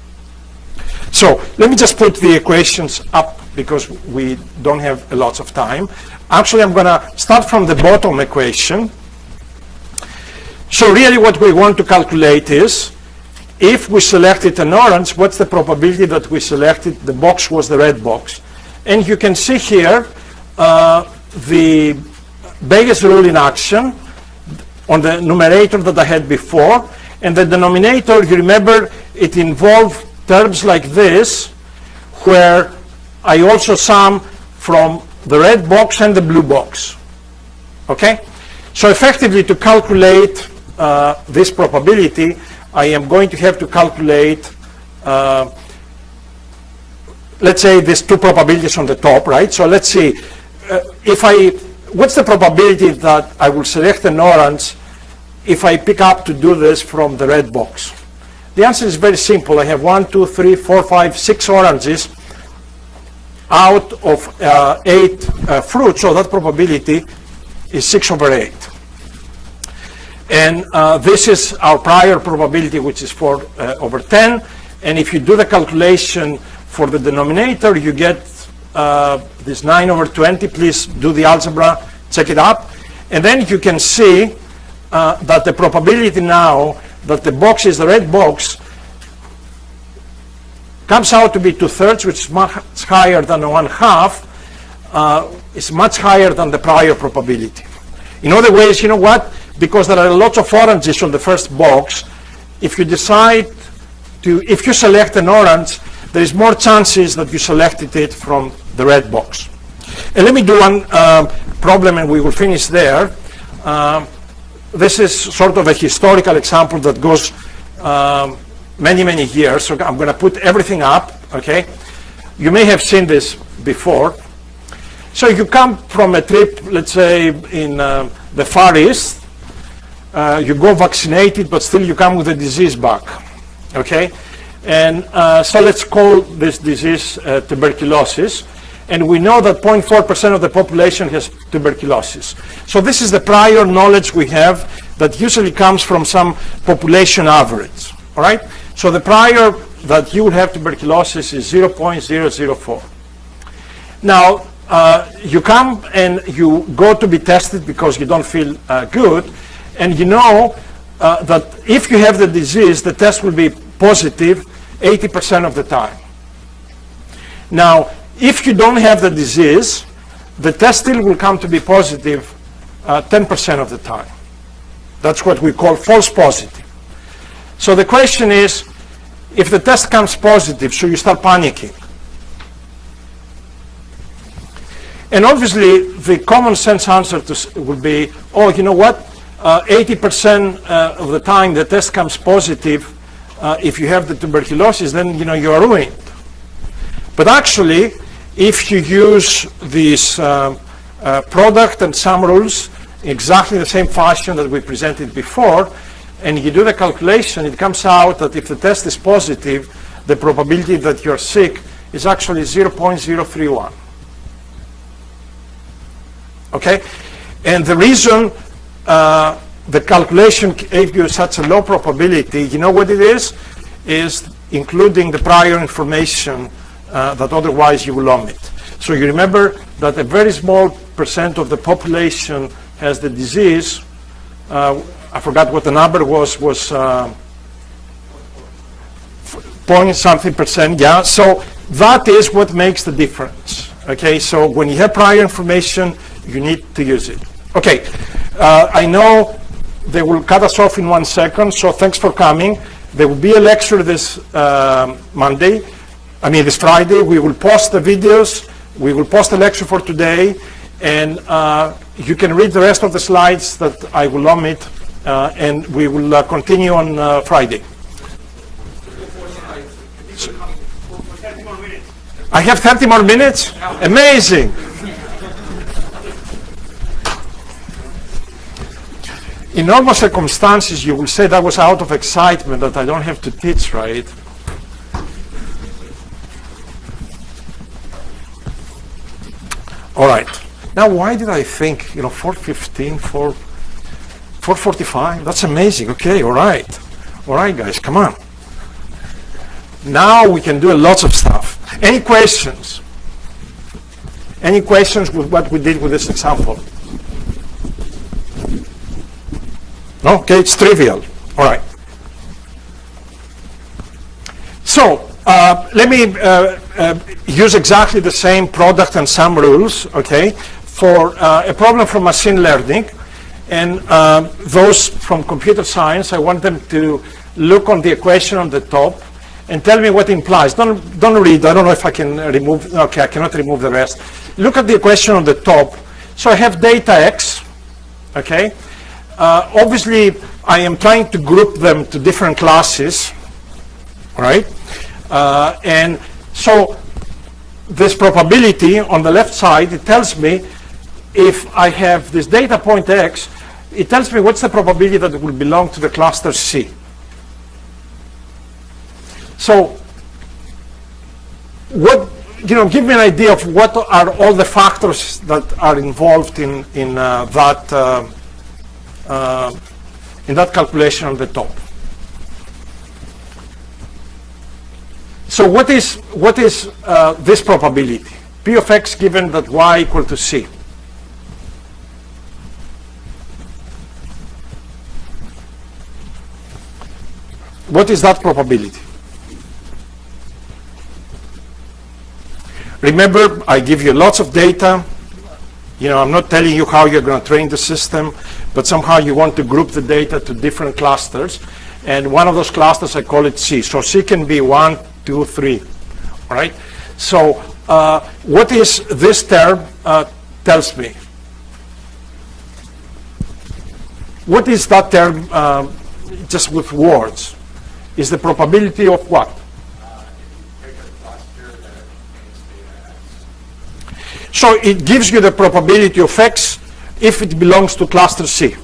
So let me just put the equations up, because we don't have a lot of time. Actually, I'm going to start from the bottom equation. So really what we want to calculate is, if we selected an orange, what's the probability that we selected the box was the red box? And you can see here the Bayes rule in action on the numerator that I had before. And the denominator, you remember, it involved terms like this, where I also sum from the red box and the blue box. Okay? So effectively, to calculate this probability, I am going to have to calculate, let's say, these two probabilities on the top, right? So let's see, what's the probability that I will select an orange if I pick up to do this from the red box? The answer is very simple. I have 1, 2, 3, 4, 5, 6 oranges out of 8 fruits, so that probability is 6 over 8. And this is our prior probability, which is 4 over 10. And if you do the calculation for the denominator, you get this 9 over 20. Please do the algebra, check it up. And then you can see that the probability now that the box is the red box comes out to be 2/3, which is much higher than 1/2. It's much higher than the prior probability. In other ways, you know what? Because there are lots of oranges on the first box, if you select an orange, there is more chances that you selected it from the red box. And let me do one problem, and we will finish there. This is sort of a historical example that goes many, many years. So I'm going to put everything up, okay? You may have seen this before. So you come from a trip, let's say, in the Far East. You go vaccinated, but still you come with a disease back, okay? And so let's call this disease tuberculosis. And we know that 0.4% of the population has tuberculosis. So this is the prior knowledge we have that usually comes from some population average, all right? So the prior that you will have tuberculosis is 0.004. Now, you come and you go to be tested because you don't feel good, and you know that if you have the disease, the test will be positive 80% of the time. Now, if you don't have the disease, the test still will come to be positive 10% of the time. That's what we call false positive. So the question is, if the test comes positive, should you start panicking? And obviously, the common sense answer would be, oh, you know what? 80% of the time the test comes positive. If you have the tuberculosis, then you are ruined. But actually, if you use this product and sum rules exactly the same fashion that we presented before, and you do the calculation, it comes out that if the test is positive, the probability that you're sick is actually 0.031. Okay? And the reason the calculation gave you such a low probability, you know what it is? Is including the prior information that otherwise you will omit. So you remember that a very small percent of the population has the disease. I forgot what the number was point something percent, yeah. So that is what makes the difference. Okay, so when you have prior information, you need to use it. Okay, I know they will cut us off in 1 second, so thanks for coming. There will be a lecture this this Friday. We will post the videos, we will post the lecture for today, and you can read the rest of the slides that I will omit, and we will continue on Friday. I have 30 more minutes? Amazing. In normal circumstances, you will say that was out of excitement, that I don't have to teach, right? All right. Now, why did I think, 4:15, 4:45? That's amazing. Okay, all right. All right, guys, come on. Now we can do lots of stuff. Any questions? Any questions with what we did with this example? No? Okay, it's trivial. All right. So let me use exactly the same product and sum rules, okay, for a problem from machine learning. And those from computer science, I want them to look on the equation on the top and tell me what it implies. Don't read. I don't know if I can remove. Okay, I cannot remove the rest. Look at the equation on the top. So I have data X, okay. Obviously, I am trying to group them to different classes, right? And so this probability on the left side, it tells me if I have this data point X, it tells me what's the probability that it will belong to the cluster C. So give me an idea of what are all the factors that are involved in that calculation on the top. So what is this probability? P of X given that Y equal to C. What is that probability? Remember, I give you lots of data. I'm not telling you how you're going to train the system, but somehow you want to group the data to different clusters. And one of those clusters, I call it C. So C can be 1, 2, 3. All right? So what is this term tells me? What is that term just with words? Is the probability of what? So it gives you the probability of X if it belongs to cluster C.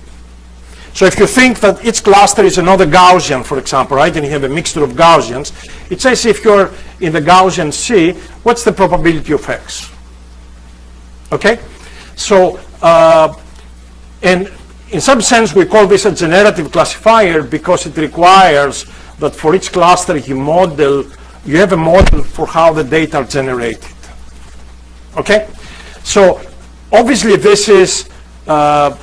So if you think that each cluster is another Gaussian, for example, right, and you have a mixture of Gaussians, it says if you're in the Gaussian C, what's the probability of X? Okay? So, and in some sense, we call this a generative classifier because it requires that for each cluster you have a model for how the data are generated. Okay? So obviously this is a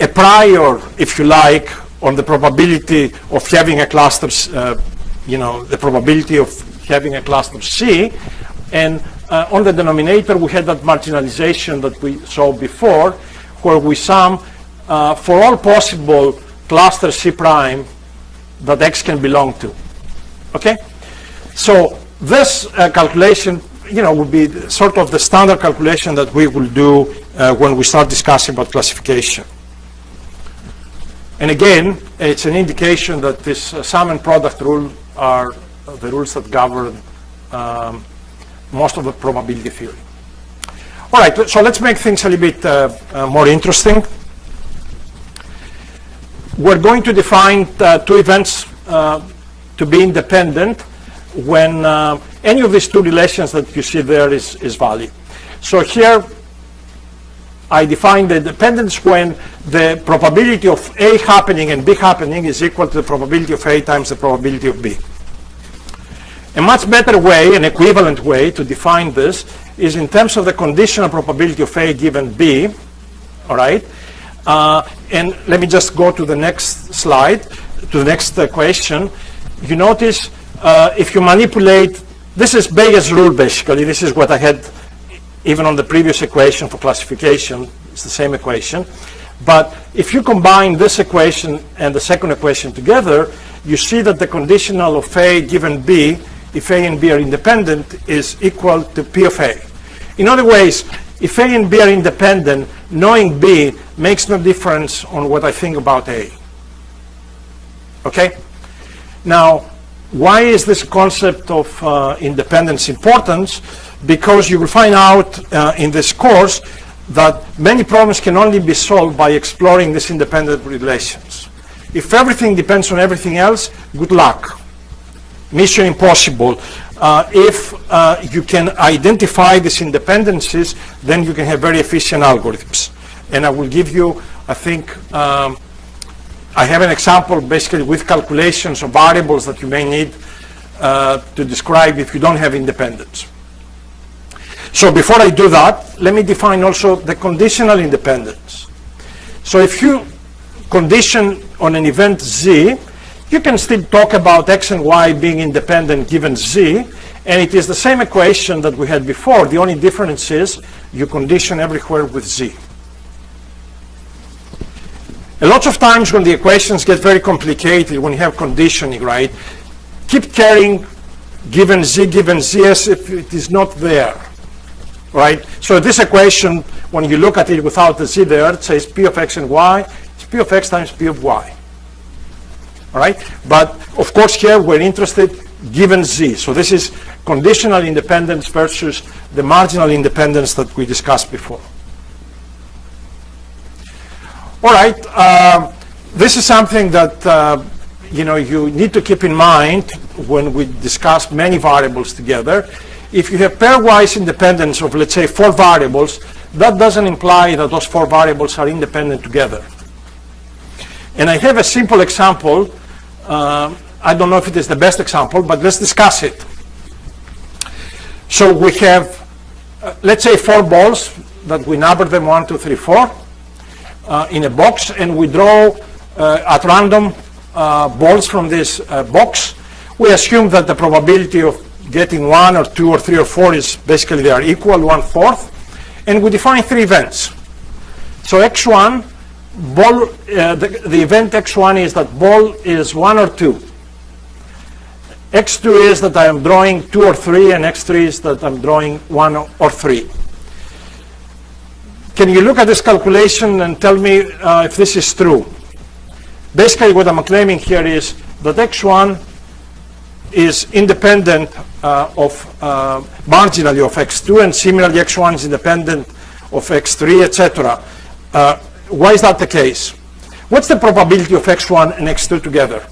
a prior, if you like, on the probability of having a cluster, the probability of having a cluster C, and on the denominator we had that marginalization that we saw before, where we sum for all possible cluster C prime that X can belong to. Okay? So this calculation, would be sort of the standard calculation that we will do when we start discussing about classification. And again, it's an indication that this sum and product rule are the rules that govern most of the probability theory. All right, so let's make things a little bit more interesting. We're going to define two events to be independent when any of these two relations that you see there is valid. So here I define the dependence when the probability of A happening and B happening is equal to the probability of A times the probability of B. A much better way, an equivalent way to define this is in terms of the conditional probability of A given B, all right? And let me just go to the next slide, to the next question. You notice if you manipulate, this is Bayes' rule basically, this is what I had even on the previous equation for classification, it's the same equation. But if you combine this equation and the second equation together, you see that the conditional of A given B, if A and B are independent, is equal to P of A. In other ways, if A and B are independent, knowing B makes no difference on what I think about A. Okay? Now, why is this concept of independence important? Because you will find out in this course that many problems can only be solved by exploring these independent relations. If everything depends on everything else, good luck. Mission impossible. If you can identify these independencies, then you can have very efficient algorithms. And I will give you, I think, I have an example basically with calculations of variables that you may need to describe if you don't have independence. So before I do that, let me define also the conditional independence. So if you condition on an event Z, you can still talk about X and Y being independent given Z, and it is the same equation that we had before. The only difference is you condition everywhere with Z. A lot of times when the equations get very complicated, when you have conditioning, right, keep carrying given Z as if it is not there. Right? So this equation, when you look at it without the Z there, it says P of X and Y, it's P of X times P of Y. All right? But of course here we're interested given Z. So this is conditional independence versus the marginal independence that we discussed before. All right, this is something that you need to keep in mind when we discuss many variables together. If you have pairwise independence of, let's say, 4 variables, that doesn't imply that those 4 variables are independent together. And I have a simple example. I don't know if it is the best example, but let's discuss it. So we have, let's say, 4 balls that we number them 1, 2, 3, 4 in a box, and we draw at random balls from this box. We assume that the probability of getting 1 or 2 or 3 or 4 is basically they are equal, 1/4, and we define 3 events. So X1, ball, the event X1 is that ball is 1 or 2. X2 is that I am drawing 2 or 3, and X3 is that I'm drawing 1 or 3. Can you look at this calculation and tell me if this is true? Basically what I'm claiming here is that X1 is independent marginally of X2, and similarly X1 is independent of X3, etc. Why is that the case? What's the probability of X1 and X2 together?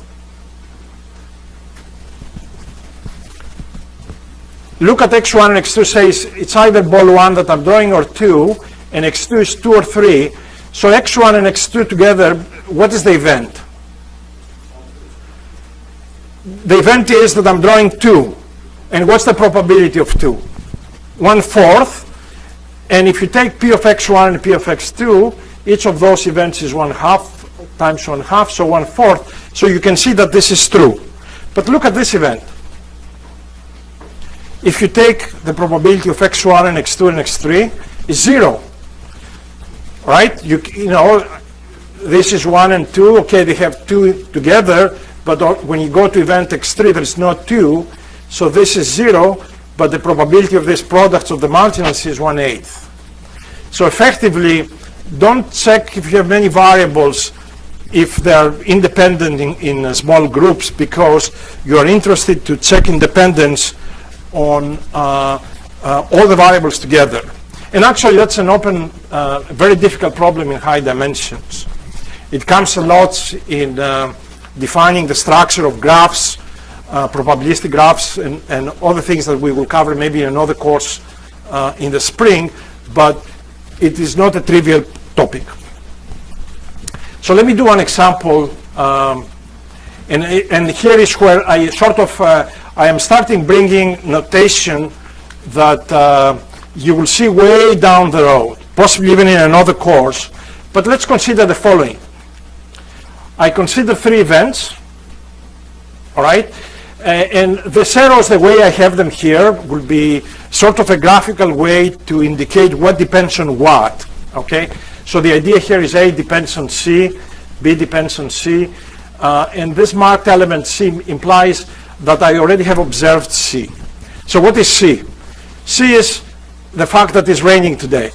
Look at X1 and X2, says it's either ball 1 that I'm drawing or 2, and X2 is 2 or 3. So X1 and X2 together, what is the event? The event is that I'm drawing 2. And what's the probability of 2? 1/4. And if you take P of X1 and P of X2, Each of those events is 1/2 times 1/2, so 1/4. So you can see that this is true. But look at this event. If you take the probability of x1 and x2 and x3, is 0. Right? You know, this is 1 and 2. Okay, they have 2 together, but when you go to event x3, there is no 2. So this is 0, but the probability of these products of the multinals is 1/8. So effectively, don't check if you have many variables if they're independent in small groups, because you are interested to check independence on all the variables together. And actually, that's an open, very difficult problem in high dimensions. It comes a lot in defining the structure of graphs, probabilistic graphs, and other things that we will cover maybe in another course in the spring, but it is not a trivial topic. So let me do an example, and here is where I sort of, I am starting bringing notation that you will see way down the road, possibly even in another course. But let's consider the following. I consider 3 events, all right? And the zeros, the way I have them here, will be sort of a graphical way to indicate what depends on what, okay? So the idea here is A depends on C, B depends on C, and this marked element C implies that I already have observed C. So what is C? C is the fact that it's raining today.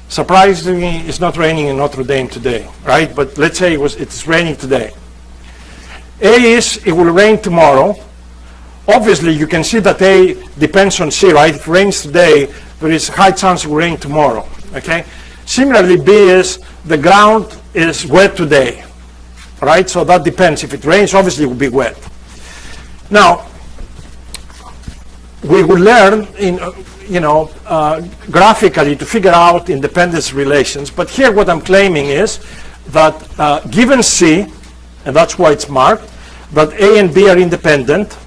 Surprisingly, it's not raining in Notre Dame today, right? But let's say it's raining today. A is it will rain tomorrow. Obviously, you can see that A depends on C, right? If it rains today, there is a high chance it will rain tomorrow, okay? Similarly, B is the ground is wet today, right? So that depends. If it rains, obviously it will be wet. Now, we will learn in, graphically to figure out independence relations. But here what I'm claiming is that given C, and that's why it's marked, that A and B are independent.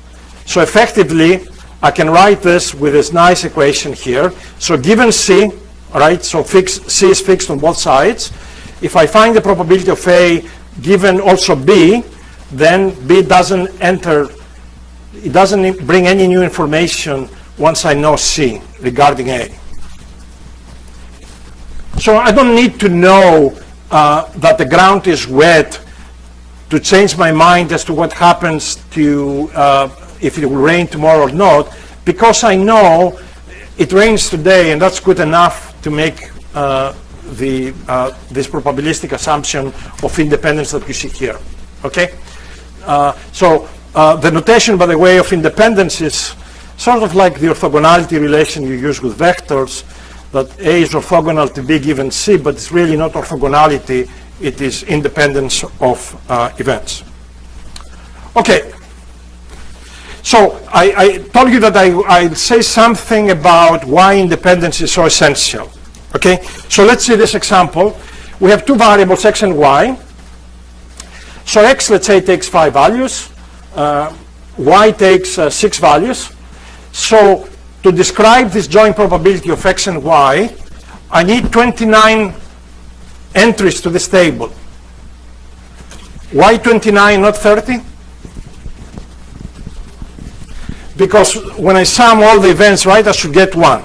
So effectively, I can write this with this nice equation here. So given C, all right, so C is fixed on both sides. If I find the probability of A given also B, then B doesn't enter, it doesn't bring any new information once I know C regarding A. So I don't need to know that the ground is wet to change my mind as to what happens to if it will rain tomorrow or not, because I know it rains today, and that's good enough to make this probabilistic assumption of independence that you see here. Okay? So the notation, by the way, of independence is sort of like the orthogonality relation you use with vectors, that A is orthogonal to B given C, but it's really not orthogonality, it is independence of events. Okay. So I told you that I'll say something about why independence is so essential. Okay, so let's see this example. We have 2 variables, x and y. So x, let's say, takes 5 values. Y takes 6 values. So to describe this joint probability of x and y, I need 29 entries to this table. Why 29, not 30? Because when I sum all the events, right, I should get 1.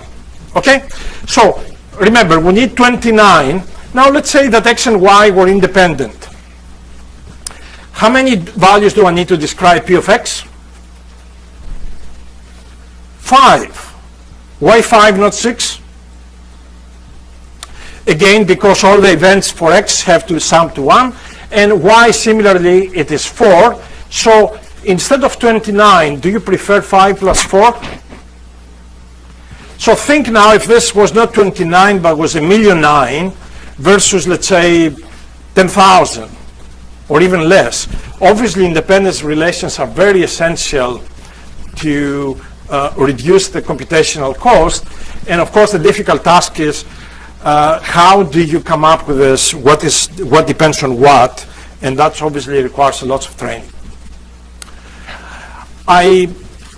Okay? So remember, we need 29. Now let's say that x and y were independent. How many values do I need to describe p of x? 5. Why 5, not 6? Again, because all the events for x have to sum to 1, and y similarly it is 4. So instead of 29, do you prefer 5 plus 4? So think now if this was not 29 but was 1,000,009 versus, let's say, 10,000 or even less. Obviously, independence relations are very essential to reduce the computational cost. And of course, the difficult task is how do you come up with this? What depends on what? And that obviously requires a lot of training. I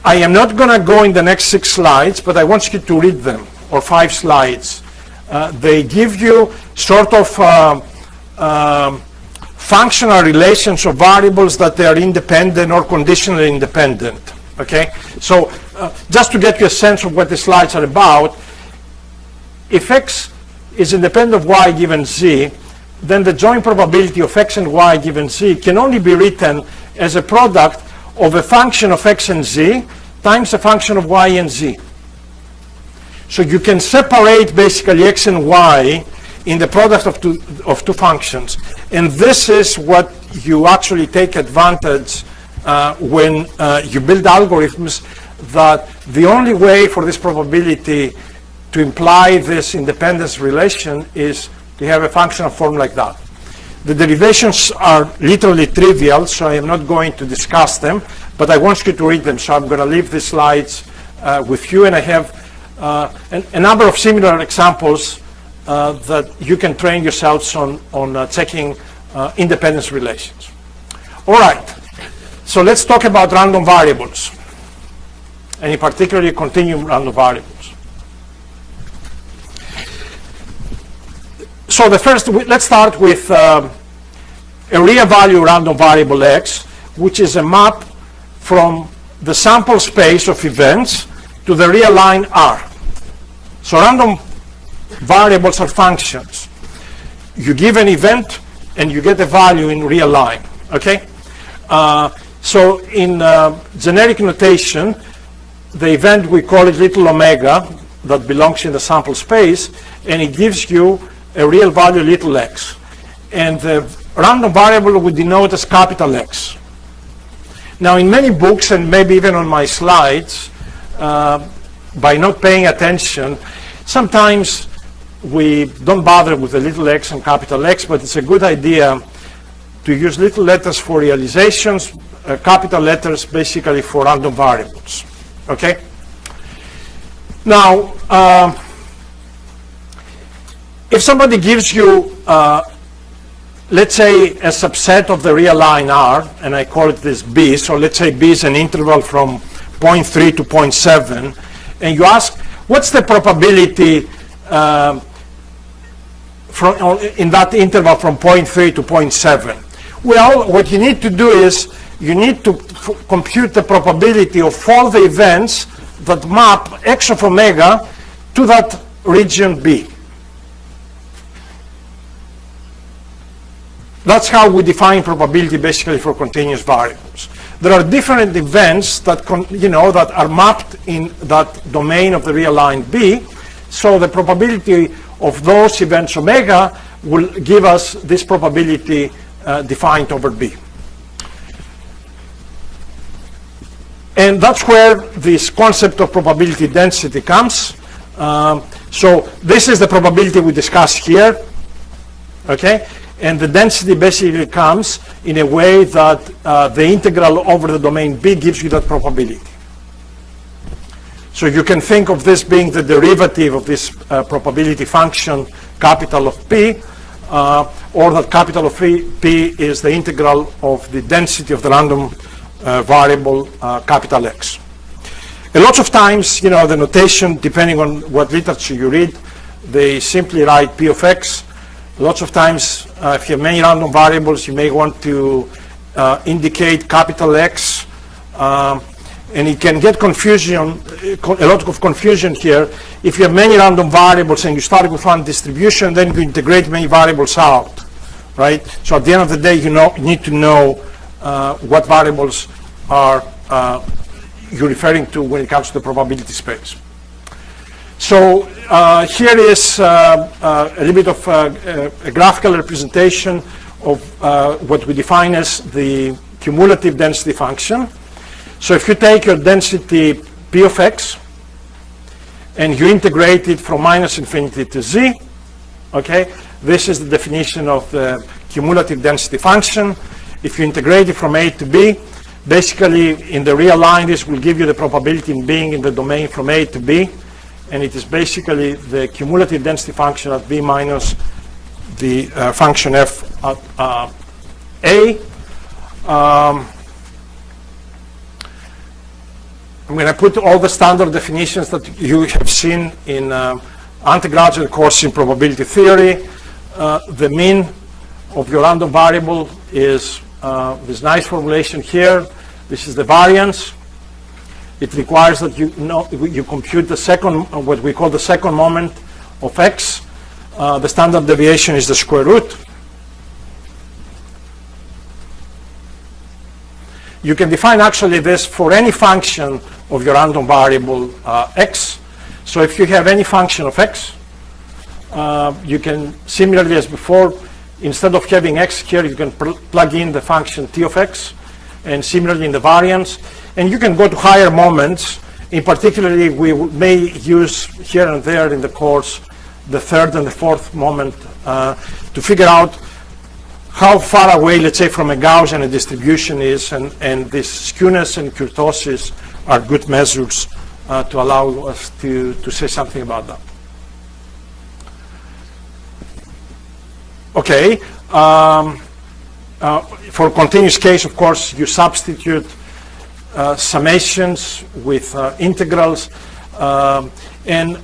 am not going to go in the next 6 slides, but I want you to read them, or 5 slides. They give you sort of functional relations of variables that they are independent or conditionally independent. Okay, so just to get you a sense of what the slides are about, if x is independent of y given z, then the joint probability of x and y given z can only be written as a product of a function of x and z times a function of y and z. So you can separate basically x and y in the product of two functions. And this is what you actually take advantage when you build algorithms, that the only way for this probability to imply this independence relation is to have a functional form like that. The derivations are literally trivial, so I am not going to discuss them, but I want you to read them. So I'm going to leave the slides with you, and I have a number of similar examples that you can train yourselves on checking independence relations. All right, so let's talk about random variables, and in particular continuum random variables. So let's start with a real value random variable x, which is a map from the sample space of events to the real line R. So random variables are functions. You give an event and you get a value in real line. Okay? So in generic notation, the event, we call it little omega, that belongs in the sample space, and it gives you a real value little x. And the random variable we denote as capital X. Now in many books, and maybe even on my slides, by not paying attention, sometimes we don't bother with the little x and capital X, but it's a good idea to use little letters for realizations, capital letters basically for random variables. Okay? Now, if somebody gives you, let's say, a subset of the real line R, and I call it this B, so let's say B is an interval from 0.3 to 0.7, and you ask, what's the probability in that interval from 0.3 to 0.7? Well, what you need to do is, you need to compute the probability of all the events that map x of omega to that region B. That's how we define probability basically for continuous variables. There are different events that that are mapped in that domain of the real line B. So the probability of those events omega will give us this probability defined over B. And that's where this concept of probability density comes. So this is the probability we discussed here. Okay? And the density basically comes in a way that the integral over the domain B gives you that probability. So you can think of this being the derivative of this probability function, capital of P, or that capital of P is the integral of the density of the random variable capital X. A lot of times, the notation, depending on what literature you read, they simply write P of X. Lots of times, if you have many random variables, you may want to indicate capital X, and it can get confusion, a lot of confusion here. If you have many random variables and you start with one distribution, then you integrate many variables out, right? So at the end of the day, you need to know what variables are you're referring to when it comes to the probability space. So here is a little bit of a graphical representation of what we define as the cumulative density function. So if you take your density P of X and you integrate it from -infinity to z, okay, this is the definition of the cumulative density function. If you integrate it from A to B, basically in the real line, this will give you the probability in being in the domain from A to B. And it is basically the cumulative density function at B minus the function f at A. I'm going to put all the standard definitions that you have seen in undergraduate course in probability theory. The mean of your random variable is this nice formulation here. This is the variance. It requires that you compute the second, what we call the second moment of x. The standard deviation is the square root. You can define actually this for any function of your random variable x. So if you have any function of x, you can, similarly as before, instead of having x here, you can plug in the function t of x, and similarly in the variance. And you can go to higher moments. In particularly, we may use here and there in the course the third and the fourth moment to figure out how far away, let's say, from a Gaussian a distribution is, and this skewness and kurtosis are good measures to allow us to say something about that. Okay. For continuous case, of course, you substitute summations with integrals. And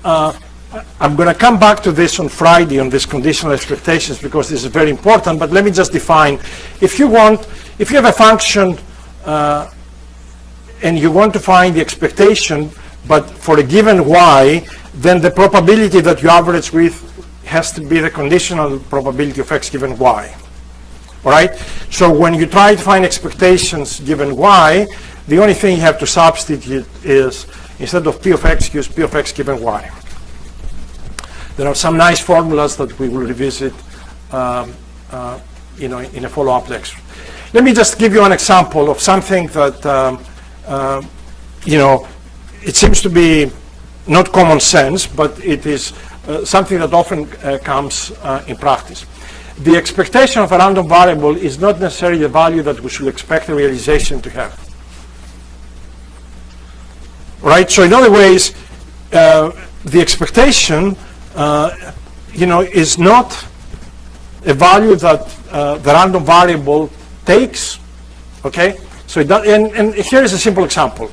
I'm going to come back to this on Friday on these conditional expectations because this is very important, but let me just define. If you have a function and you want to find the expectation, but for a given y, then the probability that you average with has to be the conditional probability of x given y. All right? So when you try to find expectations given y, the only thing you have to substitute is, instead of p of x, use p of x given y. There are some nice formulas that we will revisit in a follow-up lecture. Let me just give you an example of something that, it seems to be not common sense, but it is something that often comes in practice. The expectation of a random variable is not necessarily the value that we should expect the realization to have. Right? So in other ways, the expectation is not a value that the random variable takes. Okay? So and here is a simple example.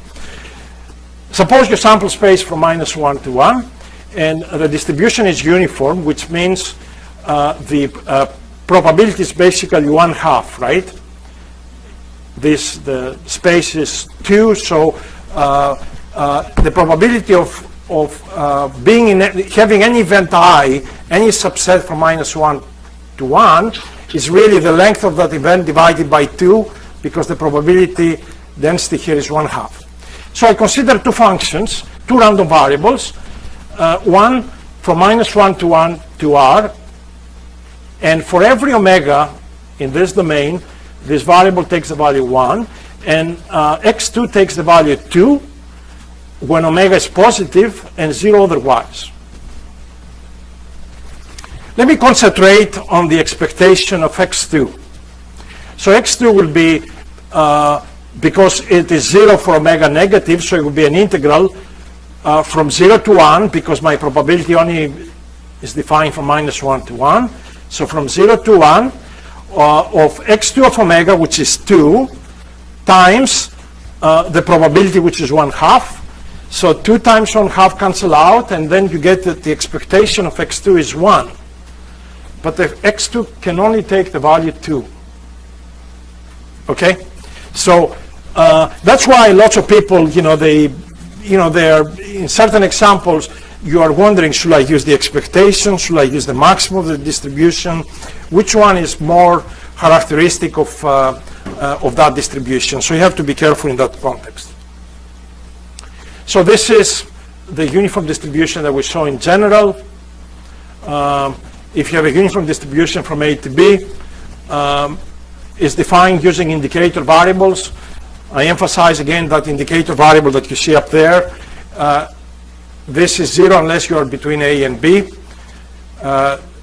Suppose your sample space from -1 to 1, and the distribution is uniform, which means the probability is basically 1/2, right? The space is 2, so the probability of having any event I, any subset from -1 to 1, is really the length of that event divided by 2, because the probability density here is 1/2. So I consider two functions, two random variables, one from -1 to 1 to r, and for every omega in this domain, this variable takes the value 1, and x2 takes the value 2 when omega is positive and 0 otherwise. Let me concentrate on the expectation of x2. So x2 will be, because it is 0 for omega negative, so it will be an integral from 0 to 1, because my probability only is defined from -1 to 1. So from 0 to 1 of x2 of omega, which is 2, times the probability, which is 1/2. So 2 times 1/2 cancel out, and then you get that the expectation of x2 is 1. But the x2 can only take the value 2. Okay? So that's why lots of people, they're in certain examples, you are wondering, should I use the expectation? Should I use the maximum of the distribution? Which one is more characteristic of that distribution? So you have to be careful in that context. So this is the uniform distribution that we saw in general. If you have a uniform distribution from A to B, is defined using indicator variables. I emphasize again that indicator variable that you see up there. This is 0 unless you are between A and B.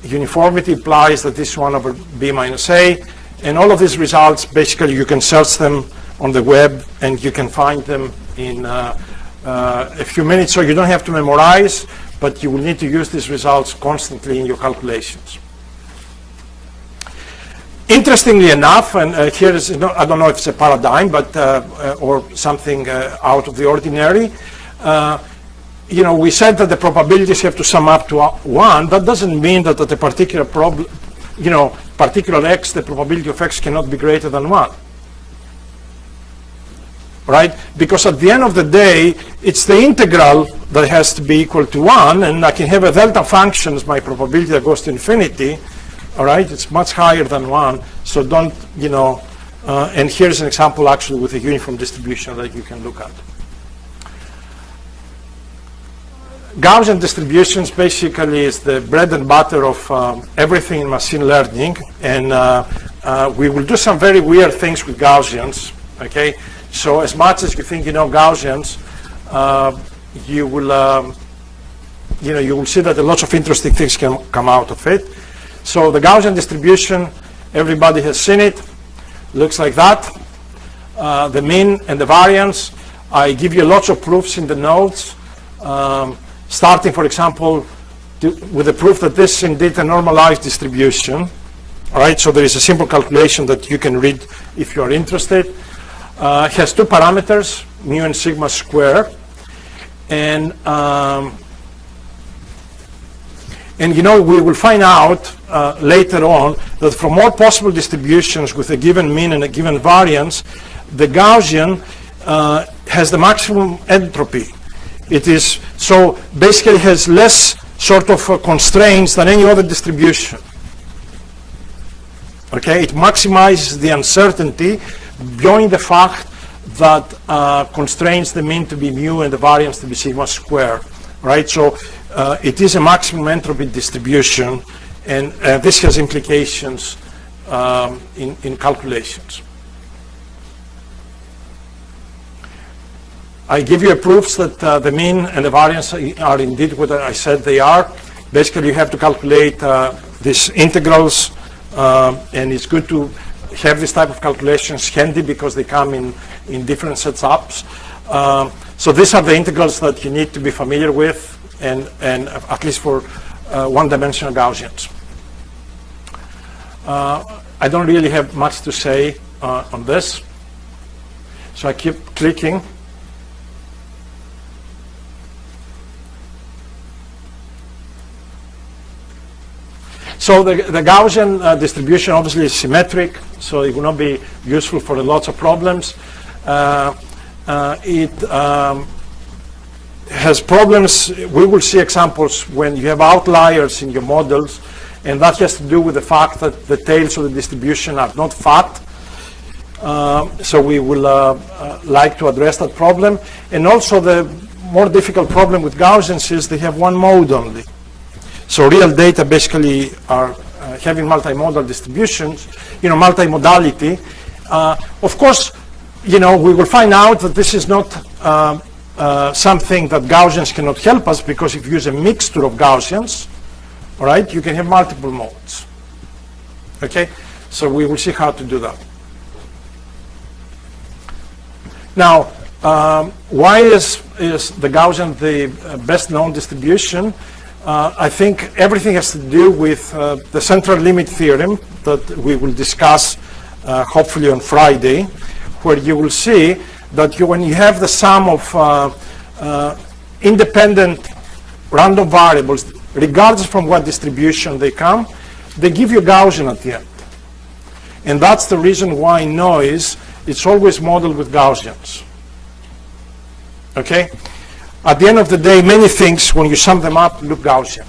Uniformity implies that this is 1 over B minus A. And all of these results, basically, you can search them on the web, and you can find them in a few minutes. So you don't have to memorize, but you will need to use these results constantly in your calculations. Interestingly enough, and here is, I don't know if it's a paradigm, but or something out of the ordinary, we said that the probabilities have to sum up to 1. That doesn't mean that at a particular particular x, the probability of x cannot be greater than 1. Right? Because at the end of the day, it's the integral that has to be equal to 1, and I can have a delta function as my probability that goes to infinity. All right? It's much higher than 1, so don't, and here's an example actually with a uniform distribution that you can look at. Gaussian distributions basically is the bread and butter of everything in machine learning, and we will do some very weird things with Gaussians, okay? So as much as you think you know Gaussians, you will see that lots of interesting things can come out of it. So the Gaussian distribution, everybody has seen it, looks like that. The mean and the variance, I give you lots of proofs in the notes. Starting, for example, with the proof that this is indeed a normalized distribution. All right, so there is a simple calculation that you can read if you are interested. It has two parameters, mu and sigma square. And we will find out later on that from all possible distributions with a given mean and a given variance, the Gaussian has the maximum entropy. It is, so basically has less sort of constraints than any other distribution. Okay, it maximizes the uncertainty beyond the fact that constrains the mean to be mu and the variance to be sigma square, right? So it is a maximum entropy distribution, and this has implications in calculations. I give you proofs that the mean and the variance are indeed what I said they are. Basically, you have to calculate these integrals, and it's good to have this type of calculations handy because they come in different setups. So these are the integrals that you need to be familiar with, and at least for one-dimensional Gaussians. I don't really have much to say on this, so I keep clicking. So the Gaussian distribution obviously is symmetric, so it will not be useful for lots of problems. It has problems. We will see examples when you have outliers in your models, and that has to do with the fact that the tails of the distribution are not fat. So we will like to address that problem. And also the more difficult problem with Gaussians is they have one mode only. So real data basically are having multimodal distributions, multimodality. Of course, we will find out that this is not something that Gaussians cannot help us, because if you use a mixture of Gaussians, all right, you can have multiple modes. Okay, so we will see how to do that. Now, why is the Gaussian the best known distribution? I think everything has to do with the central limit theorem that we will discuss hopefully on Friday, where you will see that when you have the sum of independent random variables, regardless from what distribution they come, they give you Gaussian at the end. And that's the reason why noise is always modeled with Gaussians. Okay? At the end of the day, many things, when you sum them up, look Gaussian.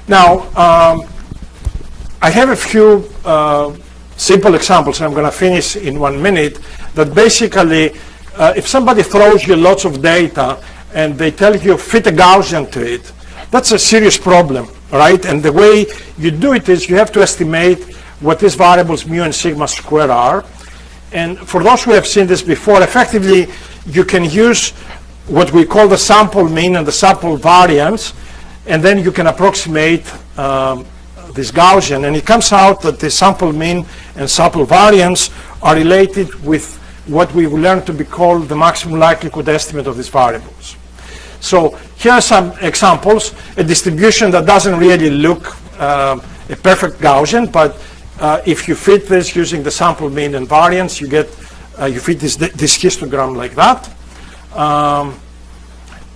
Now, I have a few simple examples, and I'm going to finish in 1 minute, that basically, if somebody throws you lots of data and they tell you fit a Gaussian to it, that's a serious problem, right? And the way you do it is you have to estimate what these variables mu and sigma square are. And for those who have seen this before, effectively, you can use what we call the sample mean and the sample variance, and then you can approximate this Gaussian, and it comes out that the sample mean and sample variance are related with what we will learn to be called the maximum likelihood estimate of these variables. So here are some examples, a distribution that doesn't really look a perfect Gaussian, but if you fit this using the sample mean and variance, you get You fit this histogram like that.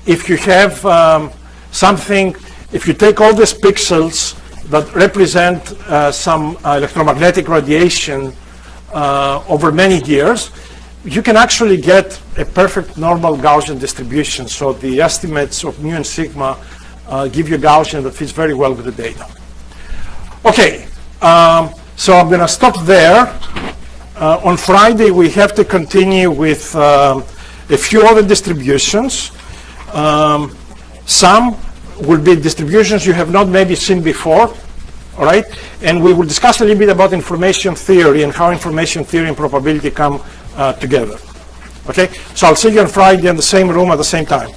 If you have something, if you take all these pixels that represent some electromagnetic radiation over many years, you can actually get a perfect normal Gaussian distribution. So the estimates of mu and sigma give you a Gaussian that fits very well with the data. Okay, so I'm going to stop there. On Friday, we have to continue with a few other distributions. Some will be distributions you have not maybe seen before, all right? And we will discuss a little bit about information theory and how information theory and probability come together. Okay, so I'll see you on Friday in the same room at the same time.